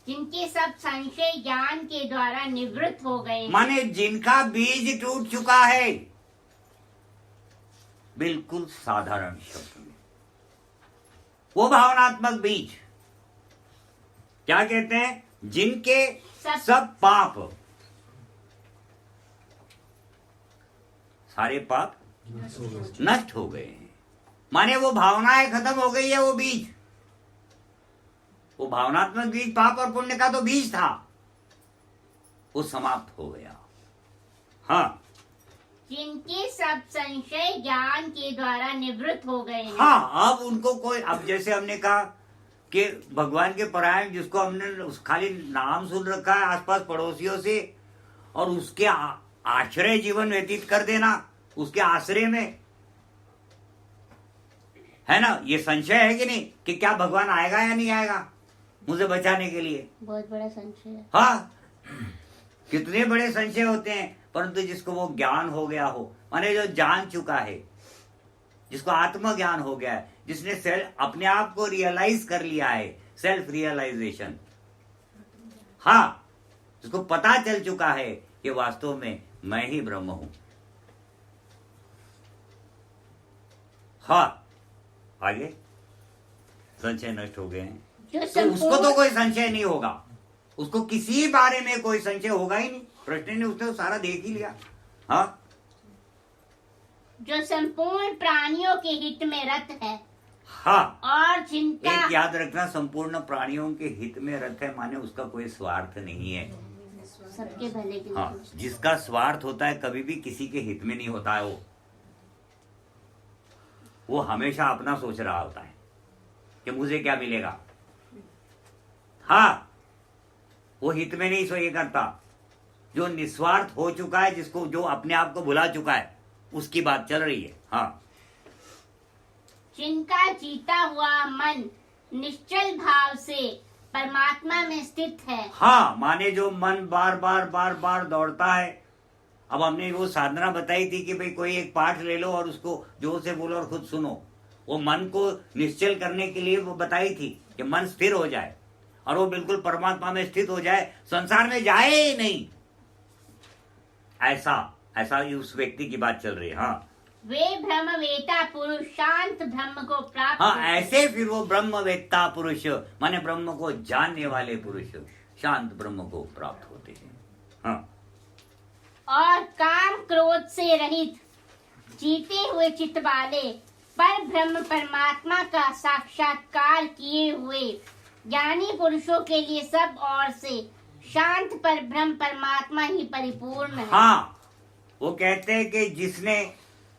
जिनके सब संशय ज्ञान के द्वारा निवृत्त हो गए हैं, माने जिनका बीज टूट चुका है, बिल्कुल साधारण शब्द में, वो भावनात्मक बीज क्या कहते हैं? जिनके सब पाप, सारे पाप नष्ट हो गए हैं, माने वो भावनाएं खत्म हो गई है। वो बीज, वो भावनात्मक बीज, पाप और पुण्य का तो बीज था, वो समाप्त हो गया। हाँ, जिनके सब संशय ज्ञान के द्वारा निवृत्त हो गए हैं। हाँ, अब उनको कोई, अब जैसे हमने कहा कि भगवान के परायण, जिसको हमने खाली नाम सुन रखा है आसपास पड़ोसियों से, और उसके आश्रय जीवन व्यतीत कर देना, उसके आश्रय में, है ना, ये संशय है कि नहीं कि क्या भगवान आएगा या नहीं आएगा मुझे बचाने के लिए? बहुत बड़ा संशय है। हाँ, कितने बड़े संशय होते हैं, परंतु जिसको वो ज्ञान हो गया हो, माने जो जान चुका है, जिसको आत्मज्ञान हो गया है, जिसने सेल्फ अपने आप को रियलाइज कर लिया है, सेल्फ रियलाइजेशन, हाँ, जिसको पता चल चुका है कि वास्तव में मैं ही ब्रह्म हूं। हाँ, आगे संशय नष्ट हो गए हैं, तो उसको तो कोई संशय नहीं होगा, उसको किसी बारे में कोई संशय होगा ही नहीं। प्रश्न ने उसने सारा देख ही लिया। हाँ, जो संपूर्ण प्राणियों के हित में रत है, हाँ, और जिनका एक याद रखना, संपूर्ण प्राणियों के हित में रत है, माने उसका कोई स्वार्थ नहीं है, सबके भले के लिए। हाँ, जिसका स्वार्थ होता है कभी भी किसी के हित में नहीं होता है, वो हमेशा अपना सोच रहा होता है कि मुझे क्या मिलेगा। हाँ, वो हित में नहीं ये करता। जो निस्वार्थ हो चुका है, जिसको जो अपने आप को भुला चुका है, उसकी बात चल रही है। हाँ, जिनका जीता हुआ मन निश्चल भाव से परमात्मा में स्थित है। हाँ, माने जो मन बार बार दौड़ता है। अब हमने वो साधना बताई थी कि भाई कोई एक पाठ ले लो और उसको जोर से बोलो और खुद सुनो। वो मन को निश्चल करने के लिए वो बताई थी कि मन स्थिर हो जाए और वो बिल्कुल परमात्मा में स्थित हो जाए, संसार में जाए ही नहीं। ऐसा उस व्यक्ति की बात चल रही है। हाँ, वे ब्रह्मवेत्ता पुरुष शांत ब्रह्म को प्राप्त। हाँ, ऐसे फिर वो ब्रह्मवेत्ता पुरुष, माने ब्रह्म को जानने वाले पुरुष, शांत ब्रह्म को प्राप्त होते हैं। हाँ, और काम क्रोध से रहित जीते हुए चित्त वाले पर ब्रह्म परमात्मा का साक्षात्कार किए हुए ज्ञानी पुरुषों के लिए सब ओर से शांत पर ब्रह्म परमात्मा ही परिपूर्ण है। हाँ, वो कहते हैं कि जिसने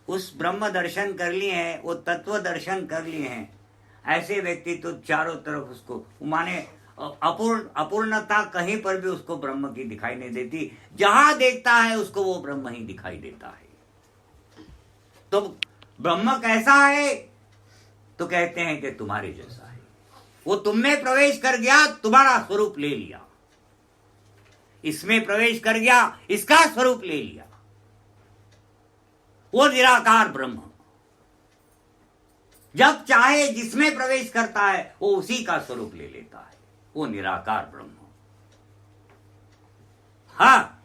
उस ब्रह्म दर्शन कर लिए हैं, वो तत्व दर्शन कर लिए हैं, ऐसे व्यक्ति तो चारों तरफ उसको, माने अपूर्णता कहीं पर भी उसको ब्रह्म की दिखाई नहीं देती। जहां देखता है उसको वो ब्रह्म ही दिखाई देता है। तो ब्रह्म कैसा है? तो कहते हैं कि तुम्हारे जैसा है। वो तुम में प्रवेश कर गया, तुम्हारा स्वरूप ले लिया। इसमें प्रवेश कर गया, इसका स्वरूप ले लिया। वो निराकार ब्रह्म जब चाहे जिसमें प्रवेश करता है, वो उसी का स्वरूप ले लेता है। वो निराकार ब्रह्म। हाँ,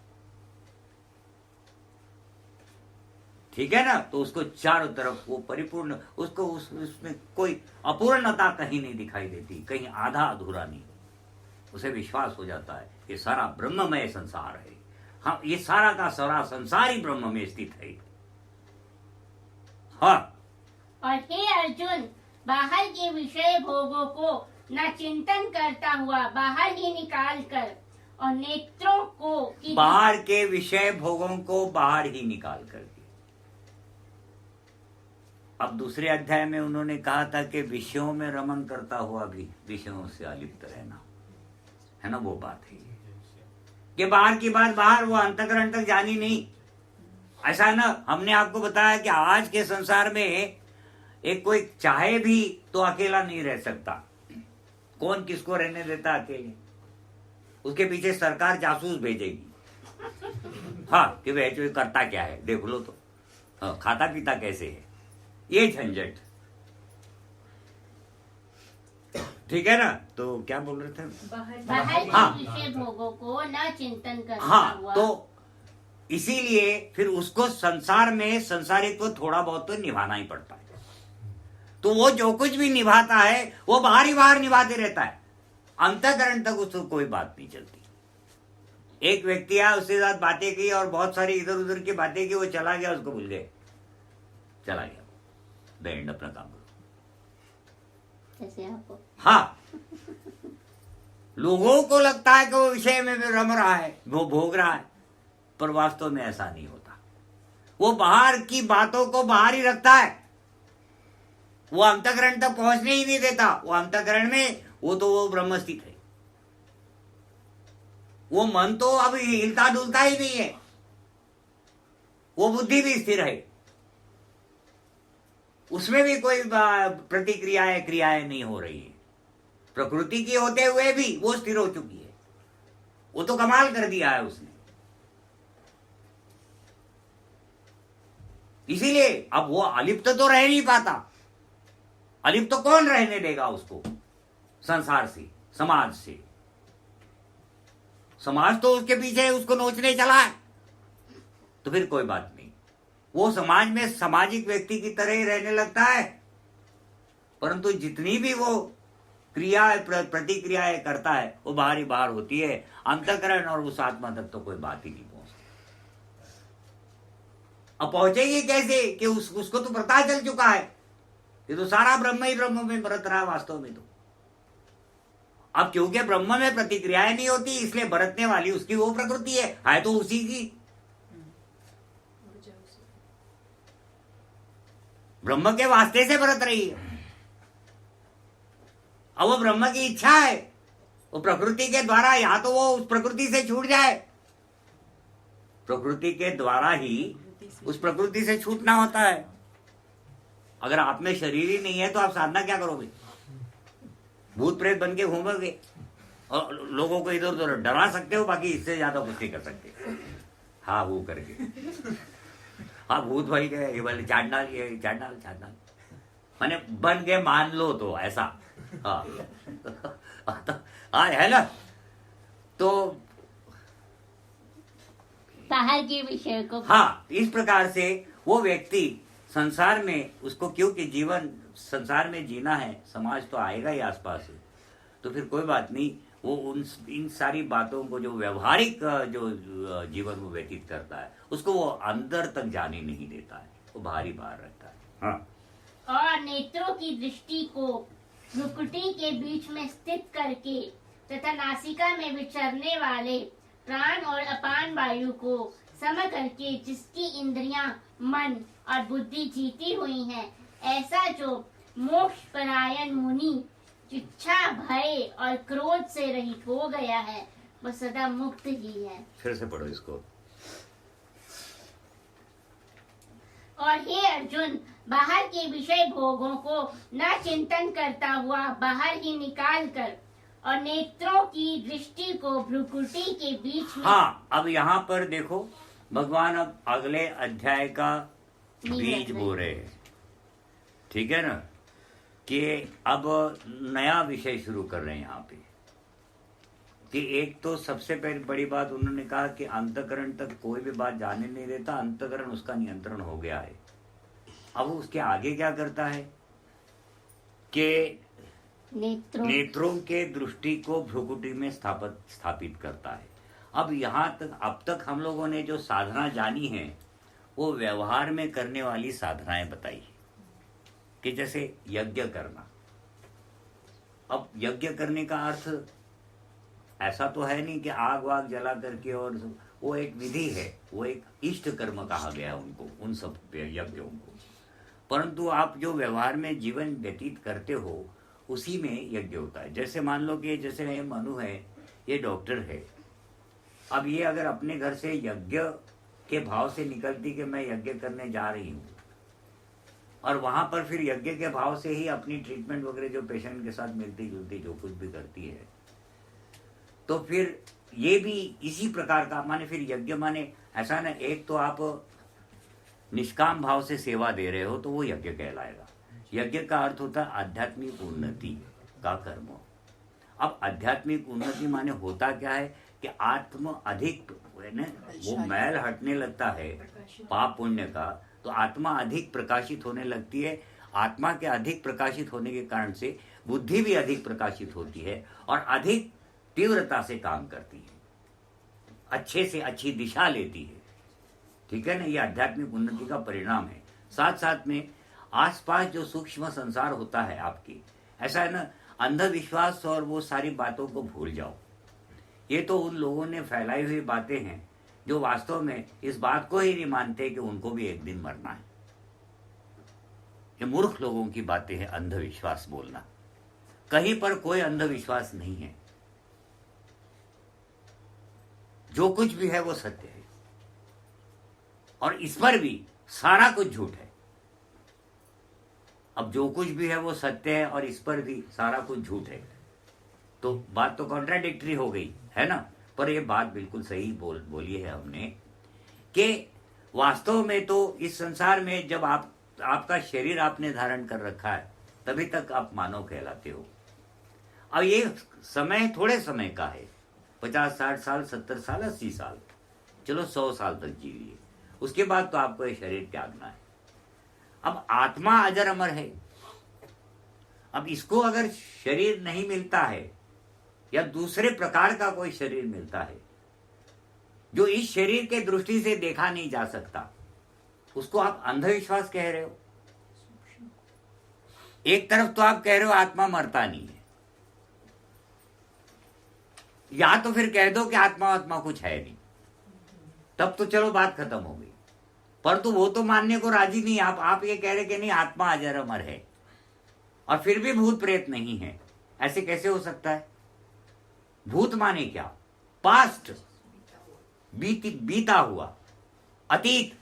ठीक है ना? तो उसको चारों तरफ वो परिपूर्ण, उसको उसमें कोई अपूर्णता कहीं नहीं दिखाई देती, कहीं आधा अधूरा नहीं। उसे विश्वास हो जाता है ये सारा ब्रह्ममय संसार है। हाँ, ये सारा का सारा संसार ही ब्रह्म में स्थित है। हाँ, और हे अर्जुन, बाहर के विषय भोगों को न चिंतन करता हुआ बाहर ही निकाल कर, और नेत्रों को बाहर के विषय भोगों को बाहर ही निकाल करके। अब दूसरे अध्याय में उन्होंने कहा था कि विषयों में रमन करता हुआ भी विषयों से अलिप्त रहना, है ना? वो बात है कि बाहर की बात बाहर, वो अंतःकरण तक जानी नहीं। ऐसा है ना? हमने आपको बताया कि आज के संसार में एक कोई चाहे भी तो अकेला नहीं रह सकता। कौन किसको रहने देता अकेले? उसके पीछे सरकार जासूस भेजेगी। हाँ, कि वह जो करता क्या है देख लो तो, हाँ, खाता पीता कैसे है, ये झंझट। ठीक है ना? तो क्या बोल रहे थे? बाहर हाँ, के विषय भोगों को न चिंतन करता हाँ, हुआ। तो इसीलिए फिर उसको संसार में संसारित्व थोड़ा बहुत तो निभाना ही पड़ता है। तो वो जो कुछ भी निभाता है वो बाहर ही बाहर निभाते रहता है, अंतःकरण तक उसको कोई बात नहीं चलती। एक व्यक्ति आया, उसके साथ बातें की और बहुत सारी इधर उधर की बातें की, वो चला गया, उसको भूल गए, चला गया। द एंड, अपना काम करो। जैसे आपको, हाँ, लोगों को लगता है कि वो विषय में भी रम रहा है, वो भोग रहा है, पर वास्तव में ऐसा नहीं होता। वो बाहर की बातों को बाहर ही रखता है, वो अंतःकरण तक पहुंचने ही नहीं देता। वो अंतःकरण में वो ब्रह्म स्थित है। वो मन तो अब हिलता डुलता ही नहीं है, वो बुद्धि भी स्थिर है, उसमें भी कोई प्रतिक्रियाएं क्रियाएं नहीं हो रही है। प्रकृति की होते हुए भी वो स्थिर हो चुकी है। वो तो कमाल कर दिया है उसने। इसीलिए अब वो अलिप्त तो रह नहीं पाता। अलिप्त तो कौन रहने देगा उसको? संसार से, समाज से। समाज तो उसके पीछे उसको नोचने चला है, तो फिर कोई बात नहीं, वो समाज में सामाजिक व्यक्ति की तरह ही रहने लगता है। परंतु जितनी भी वो क्रियाएं प्रतिक्रियाएं करता है वो बाहर ही बाहर होती है। अंतःकरण और उस आत्मा तक तो कोई बात ही नहीं पहुंचती। अब पहुंचेगी कैसे कि उसको तो पता चल चुका है, ये तो सारा ब्रह्म ही ब्रह्म में बरत रहा है वास्तव में। तो अब क्योंकि ब्रह्म में प्रतिक्रियाएं नहीं होती, इसलिए बरतने वाली उसकी वो प्रकृति है तो उसी की। ब्रह्म के वास्ते से बरत रही है। अब वो ब्रह्म की इच्छा है, वो प्रकृति के द्वारा या तो वो उस प्रकृति से छूट जाए, प्रकृति के द्वारा ही उस प्रकृति से छूटना होता है। अगर आप में शरीर ही नहीं है तो आप साधना क्या करोगे? भूत प्रेत बन के घूमोगे और लोगों को इधर उधर डरा सकते हो, बाकी इससे ज्यादा कुछ नहीं कर सकते। हाँ वो करके हाँ भूत भाई के ये बोले चाट डाल मैंने बन के मान लो तो ऐसा। हाँ है ना। तो बाहर के विषय को हाँ इस प्रकार से वो व्यक्ति संसार में, उसको क्योंकि जीवन संसार में जीना है, समाज तो आएगा ही आसपास से, तो फिर कोई बात नहीं, वो इन सारी बातों को जो व्यवहारिक जो जीवन वो व्यतीत करता है उसको वो अंदर तक जाने नहीं देता है, वो बाहर ही बाहर रहता है। हाँ। और नेत्रों की दृष्टि को भ्रुकुटी के बीच में स्थित करके तथा नासिका में विचरने वाले प्राण और अपान वायु को सम करके जिसकी इंद्रियां, मन और बुद्धि जीती हुई हैं, ऐसा जो मोक्ष परायण मुनि इच्छा, भय और क्रोध से रहित हो गया है, वह सदा मुक्त ही है। फिर से पढ़ो इसको। और हे अर्जुन, बाहर के विषय भोगों को न चिंतन करता हुआ बाहर ही निकाल कर और नेत्रों की दृष्टि को भ्रुकुटी के बीच में। हाँ अब यहाँ पर देखो, भगवान अब अगले अध्याय का बीज बो रहे हैं, ठीक है ना, कि अब नया विषय शुरू कर रहे हैं यहाँ पे। कि एक तो सबसे पहले बड़ी बात उन्होंने कहा कि अंतःकरण तक कोई भी बात जाने नहीं देता, अंतःकरण उसका नियंत्रण हो गया है। अब उसके आगे क्या करता है कि नेत्रों के दृष्टि को भ्रुकुटी में स्थापित करता है। अब यहाँ तक अब तक हम लोगों ने जो साधना जानी है वो व्यवहार में करने वाली साधनाएं बताई कि जैसे यज्ञ करना। अब यज्ञ करने का अर्थ ऐसा तो है नहीं कि आग वाग जला करके, और वो एक विधि है, वो एक इष्ट कर्म कहा गया उनको, उन सब यज्ञों को। परंतु आप जो व्यवहार में जीवन व्यतीत करते हो उसी में यज्ञ होता है। जैसे मान लो कि जैसे ये मनु है, ये डॉक्टर है, अब ये अगर अपने घर से यज्ञ के भाव से निकलती कि मैं यज्ञ करने जा रही हूँ, और वहां पर फिर यज्ञ के भाव से ही अपनी ट्रीटमेंट वगैरह जो पेशेंट के साथ मिलती जुलती जो कुछ भी करती है, तो फिर ये भी इसी प्रकार का माने। फिर यज्ञ माने ऐसा ना, एक तो आप निष्काम भाव से सेवा दे रहे हो तो वो यज्ञ कहलाएगा। यज्ञ का अर्थ होता है आध्यात्मिक उन्नति का कर्म। अब आध्यात्मिक उन्नति माने होता क्या है कि आत्म अधिक वो मैल हटने लगता है पाप पुण्य का, तो आत्मा अधिक प्रकाशित होने लगती है। आत्मा के अधिक प्रकाशित होने के कारण से बुद्धि भी अधिक प्रकाशित होती है और अधिक तीव्रता से काम करती है, अच्छे से अच्छी दिशा लेती है, ठीक है ना। ये आध्यात्मिक उन्नति का परिणाम है। साथ साथ में आसपास जो सूक्ष्म संसार होता है आपकी, ऐसा है ना, अंधविश्वास और वो सारी बातों को भूल जाओ। ये तो उन लोगों ने फैलाई हुई बातें हैं जो वास्तव में इस बात को ही नहीं मानते कि उनको भी एक दिन मरना है। ये मूर्ख लोगों की बातें हैं, अंधविश्वास बोलना। कहीं पर कोई अंधविश्वास नहीं है, जो कुछ भी है वो सत्य है, और इस पर भी सारा कुछ झूठ है। अब जो कुछ भी है वो सत्य है और इस पर भी सारा कुछ झूठ है, तो बात तो कॉन्ट्राडिक्टरी हो गई है ना। पर ये बात बिल्कुल सही बोली है हमने कि वास्तव में तो इस संसार में जब आपका शरीर आपने धारण कर रखा है तभी तक आप मानव कहलाते हो। अब ये समय थोड़े समय का है, 50 60 साल 70 साल 80 साल, चलो 100 साल तक जी लिए, उसके बाद तो आपको ये शरीर त्यागना है। अब आत्मा अजर अमर है। अब इसको अगर शरीर नहीं मिलता है या दूसरे प्रकार का कोई शरीर मिलता है जो इस शरीर के दृष्टि से देखा नहीं जा सकता, उसको आप अंधविश्वास कह रहे हो। एक तरफ तो आप कह रहे हो आत्मा मरता नहीं है, या तो फिर कह दो कि आत्मा कुछ है नहीं, तब तो चलो बात खत्म हो गई। परंतु वो तो मानने को राजी नहीं। आप ये कह रहे कि नहीं आत्मा अजर अमर है और फिर भी भूत प्रेत नहीं है, ऐसे कैसे हो सकता है? भूत माने क्या? पास्ट, बीता हुआ, अतीत।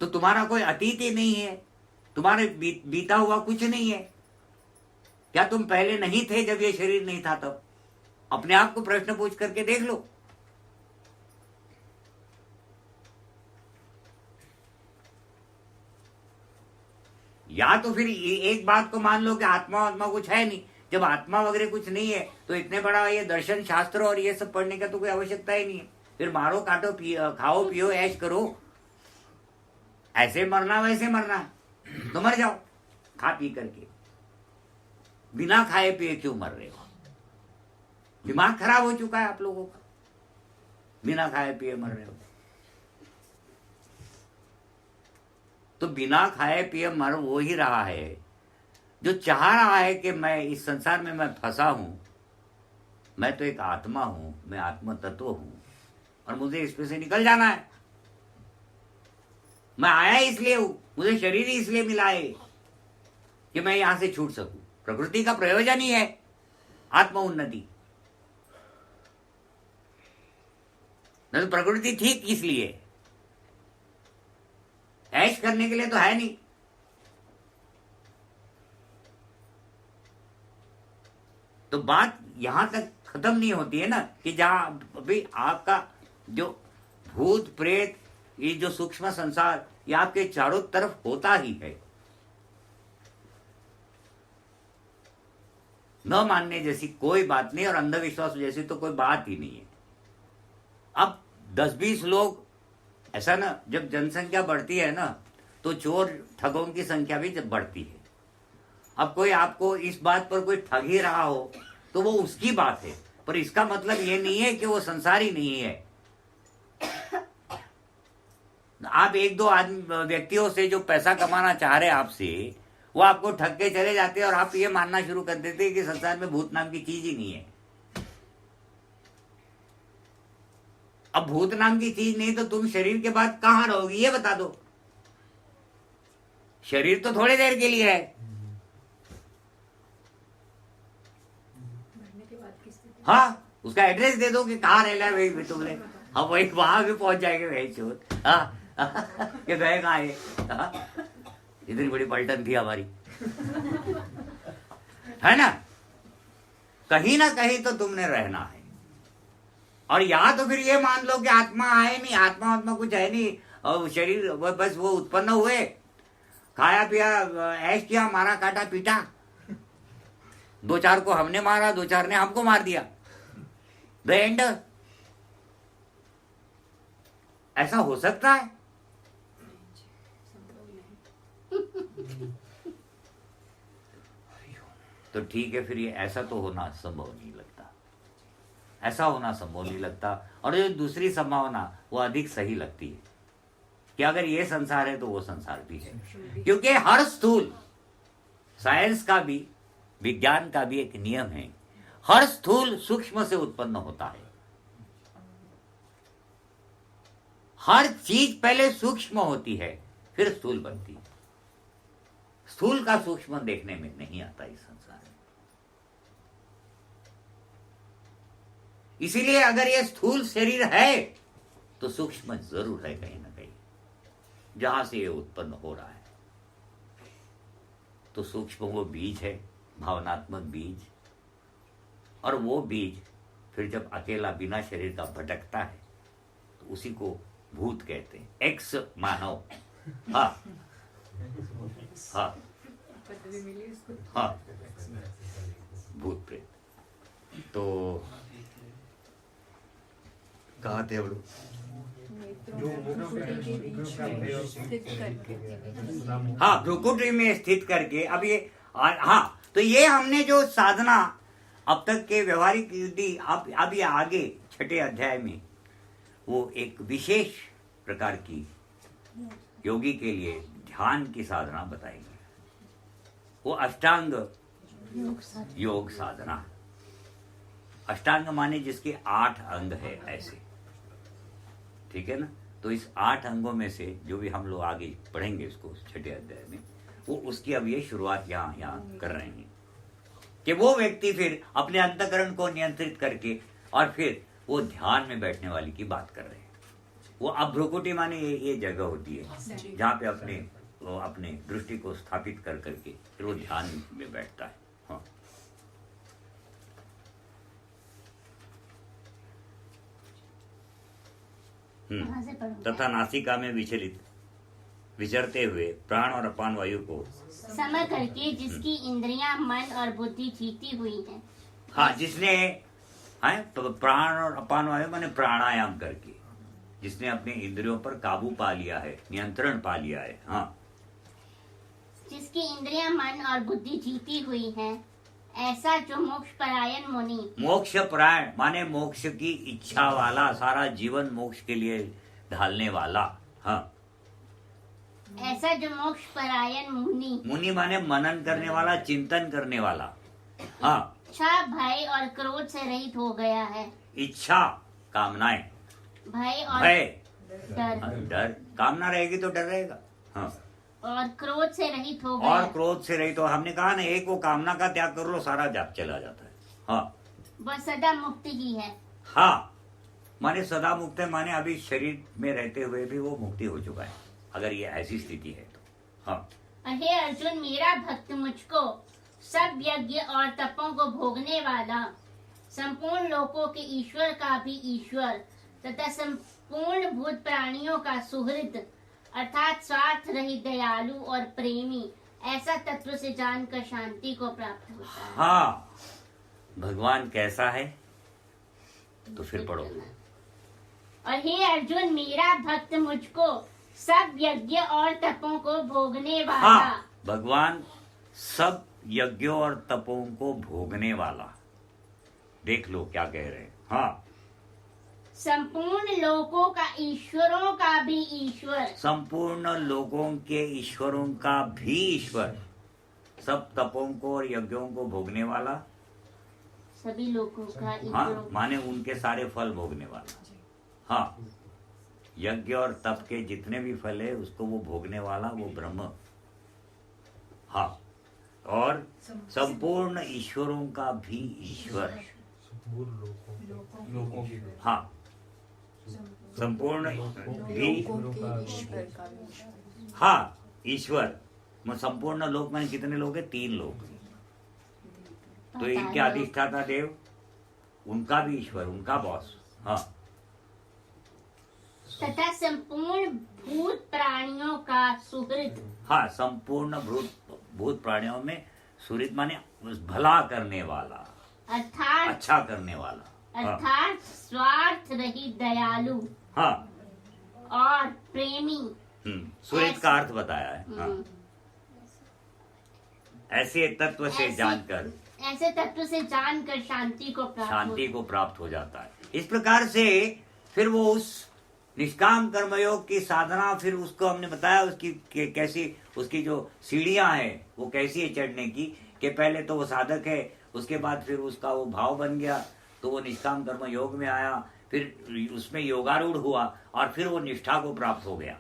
तो तुम्हारा कोई अतीत ही नहीं है, तुम्हारे बीता हुआ कुछ नहीं है। क्या तुम पहले नहीं थे जब ये शरीर नहीं था? तब अपने आप को प्रश्न पूछ करके देख लो। या तो फिर एक बात को मान लो कि आत्मा कुछ है नहीं। जब आत्मा वगैरह कुछ नहीं है तो इतने बड़ा ये दर्शन शास्त्र और ये सब पढ़ने का तो कोई आवश्यकता ही नहीं है। फिर मारो काटो खाओ पियो ऐश करो, ऐसे मरना वैसे मरना तो मर जाओ खा पी करके। बिना खाए पिए क्यों मर रहे हो? दिमाग खराब हो चुका है आप लोगों का, बिना खाए पिए मर रहे हो। तो बिना खाए पिए मर वो ही रहा है जो चाह रहा है कि मैं इस संसार में मैं फंसा हूं, मैं तो एक आत्मा हूं, मैं आत्म तत्व हूं और मुझे इसमें से निकल जाना है। मैं आया इसलिए हूं, मुझे शरीर ही इसलिए मिला है कि मैं यहां से छूट सकूं। प्रकृति का प्रयोजन ही है आत्म उन्नति, नहीं तो प्रकृति थी किस लिए? ऐश करने के लिए तो है नहीं। तो बात यहां तक खत्म नहीं होती है ना कि जहां अभी आपका जो भूत प्रेत ये जो सूक्ष्म संसार ये आपके चारों तरफ होता ही है। न मानने जैसी कोई बात नहीं और अंधविश्वास जैसी तो कोई बात ही नहीं है। अब 10-20 लोग ऐसा ना, जब जनसंख्या बढ़ती है ना तो चोर ठगों की संख्या भी जब बढ़ती है। अब कोई आपको इस बात पर कोई ठग ही रहा हो तो वो उसकी बात है, पर इसका मतलब ये नहीं है कि वो संसारी नहीं है। आप 1-2 व्यक्तियों से जो पैसा कमाना चाह रहे आपसे, वो आपको ठग के चले जाते हैं और आप ये मानना शुरू कर देते हैं कि संसार में भूत नाम की चीज ही नहीं है। अब भूत नाम की चीज नहीं तो तुम शरीर के बाद कहां रहोगी ये बता दो। शरीर तो थोड़ी देर के लिए है। हाँ, उसका एड्रेस दे दो कि कहाँ रहना है वही तुमने, हम वही वहां भी पहुंच जाएंगे वही चोर। कि गए कहाँ है? इतनी बड़ी पलटन थी हमारी, है ना? कहीं ना कहीं तो तुमने रहना है। और या तो फिर ये मान लो कि आत्मा है नहीं, आत्मा कुछ है नहीं और शरीर बस वो उत्पन्न हुए, खाया पिया ऐश किया, मारा काटा पीटा, 2-4 को हमने मारा, 2-4 ने हमको मार दिया, द एंड। ऐसा हो सकता है? तो ठीक है, फिर ये ऐसा तो होना संभव नहीं लगता, ऐसा होना संभव नहीं लगता। और जो दूसरी संभावना वो अधिक सही लगती है कि अगर ये संसार है तो वो संसार भी है। क्योंकि हर स्थूल, साइंस का भी विज्ञान का भी एक नियम है, हर स्थूल सूक्ष्म से उत्पन्न होता है। हर चीज पहले सूक्ष्म होती है फिर स्थूल बनती है। स्थूल का सूक्ष्म देखने में नहीं आता इस संसार में। इसीलिए अगर ये स्थूल शरीर है तो सूक्ष्म जरूर है कहीं ना कहीं, जहां से ये उत्पन्न हो रहा है। तो सूक्ष्म वो बीज है, भावनात्मक बीज, और वो बीज फिर जब अकेला बिना शरीर का भटकता है तो उसी को भूत कहते हैं, एक्स मानव। हाँ हाँ हाँ, भूत प्रेत। तो कहाँ थे हम लोग? हाँ, भ्रुकुटी में स्थित करके। अब ये हाँ, तो ये हमने जो साधना अब तक के व्यवहारिक युद्धि, अब ये आगे छठे अध्याय में वो एक विशेष प्रकार की योगी के लिए ध्यान की साधना बताएंगे। वो अष्टांग योग साधना। अष्टांग माने जिसके 8 अंग है, ऐसे, ठीक है ना। तो इस 8 अंगों में से जो भी हम लोग आगे पढ़ेंगे इसको छठे अध्याय में, वो उसकी अब ये शुरुआत यहाँ कर रहे हैं कि वो व्यक्ति फिर अपने अंतःकरण को नियंत्रित करके और फिर वो ध्यान में बैठने वाली की बात कर रहे हैं। वो अब भ्रुकुटी माने ये जगह होती है जहाँ पे अपने दृष्टि को स्थापित कर करके फिर वो ध्यान में बैठता है। हाँ, तथा नासिका में विचरते हुए प्राण और अपान वायु को समय करके जिसकी इंद्रियां, मन और बुद्धि जीती हुई हैं। हाँ, जिसने है तो प्राण और अपान वायु माने प्राणायाम करके जिसने अपने इंद्रियों पर काबू पा लिया है, नियंत्रण पा लिया है। हाँ, जिसकी इंद्रियां, मन और बुद्धि जीती हुई हैं, ऐसा जो मोक्ष परायण मुनि। मोक्ष परायण माने मोक्ष की इच्छा वाला, सारा जीवन मोक्ष के लिए ढालने वाला। हाँ, ऐसा जो मोक्ष परायण मुनि। मुनि माने मनन करने वाला, चिंतन करने वाला। हाँ, इच्छा, भय और क्रोध से रहित हो गया है। इच्छा, कामनाएं, भय और डर। कामना रहेगी तो डर रहेगा। हाँ, और क्रोध से रहित हो गया। और क्रोध से रहित हो, हमने कहा ना, एक वो कामना का त्याग कर लो, सारा जाप चला जाता है। हाँ, वह सदा मुक्त ही है। हाँ, माने सदा मुक्त है, माने अभी शरीर में रहते हुए भी वो मुक्ति हो चुका है, अगर ये ऐसी स्थिति है तो। हाँ, हे अर्जुन, मेरा भक्त मुझको सब यज्ञ और तपों को भोगने वाला, संपूर्ण लोकों के ईश्वर का भी ईश्वर तथा संपूर्ण भूत प्राणियों का सुहृद अर्थात स्वार्थ रहित, दयालु और प्रेमी, ऐसा तत्व से जानकर शांति को प्राप्त होता है। हाँ, भगवान कैसा है तो फिर पढ़ो। और हे अर्जुन, मेरा भक्त मुझको सब यज्ञ और तपों को भोगने वाला। हाँ, भगवान सब यज्ञों और तपों को भोगने वाला। देख लो क्या कह रहे हैं। हाँ, संपूर्ण लोकों का ईश्वरों का भी ईश्वर। संपूर्ण लोगों के ईश्वरों का भी ईश्वर। सब तपों को और यज्ञों को भोगने वाला, सभी लोगों का ईश्वर। हाँ, माने उनके सारे फल भोगने वाला। हाँ, यज्ञ और तप के जितने भी फल है उसको वो भोगने वाला, वो ब्रह्म। हाँ, और संपूर्ण ईश्वरों का भी ईश्वर। हाँ, संपूर्ण भी, हाँ, ईश्वर। संपूर्ण लोक में कितने लोग हैं? 3 लोग। तो इनके अधिष्ठाता देव, उनका भी ईश्वर, उनका बॉस। हाँ, तथा संपूर्ण भूत प्राणियों का सुहृद। हाँ, संपूर्ण भूत प्राणियों में सुहृद माने भला करने वाला, अर्थात अच्छा करने वाला। अर्थात स्वार्थ रहित, दयालु। हाँ, और प्रेमी। सुहृद का अर्थ बताया है। हाँ, ऐसे तत्व से जानकर, ऐसे तत्व से जानकर शांति को प्राप्त हो जाता है। इस प्रकार से फिर वो उस निष्काम कर्मयोग की साधना, फिर उसको हमने बताया उसकी कैसी, उसकी जो सीढ़ियां हैं वो कैसी है चढ़ने की, कि पहले तो वो साधक है, उसके बाद फिर उसका वो भाव बन गया, तो वो निष्काम कर्म योग में आया, फिर उसमें योगारूढ़ हुआ और फिर वो निष्ठा को प्राप्त हो गया,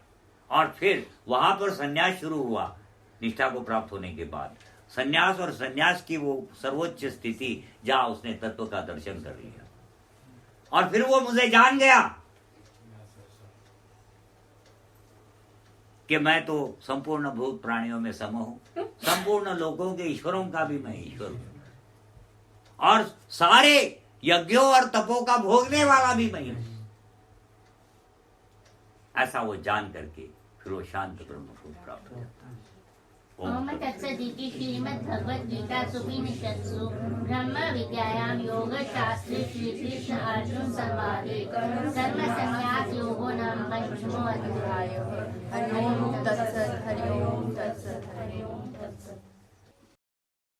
और फिर वहां पर संन्यास शुरू हुआ। निष्ठा को प्राप्त होने के बाद संन्यास, और संन्यास की वो सर्वोच्च स्थिति जहां उसने तत्व का दर्शन कर लिया, और फिर वो मुझे जान गया कि मैं तो संपूर्ण भूत प्राणियों में सम हूं, संपूर्ण लोगों के ईश्वरों का भी मैं ईश्वर हूं, और सारे यज्ञों और तपों का भोगने वाला भी मैं हूं। ऐसा वो जान करके फिर वो शांत ब्रह्म को प्राप्त हो जाता है। ओम तत्सदिति श्रीमद् भगवद गीता उपनिषत्सु ब्रह्म विद्यायां योग शास्त्रे श्री कृष्ण अर्जुन संवादे कर्म संन्यास योगो नाम पंचमो अध्यायः। हरि ओम तत्सत्। हरि ओम तत्सत्। हरि ओम तत्सत्।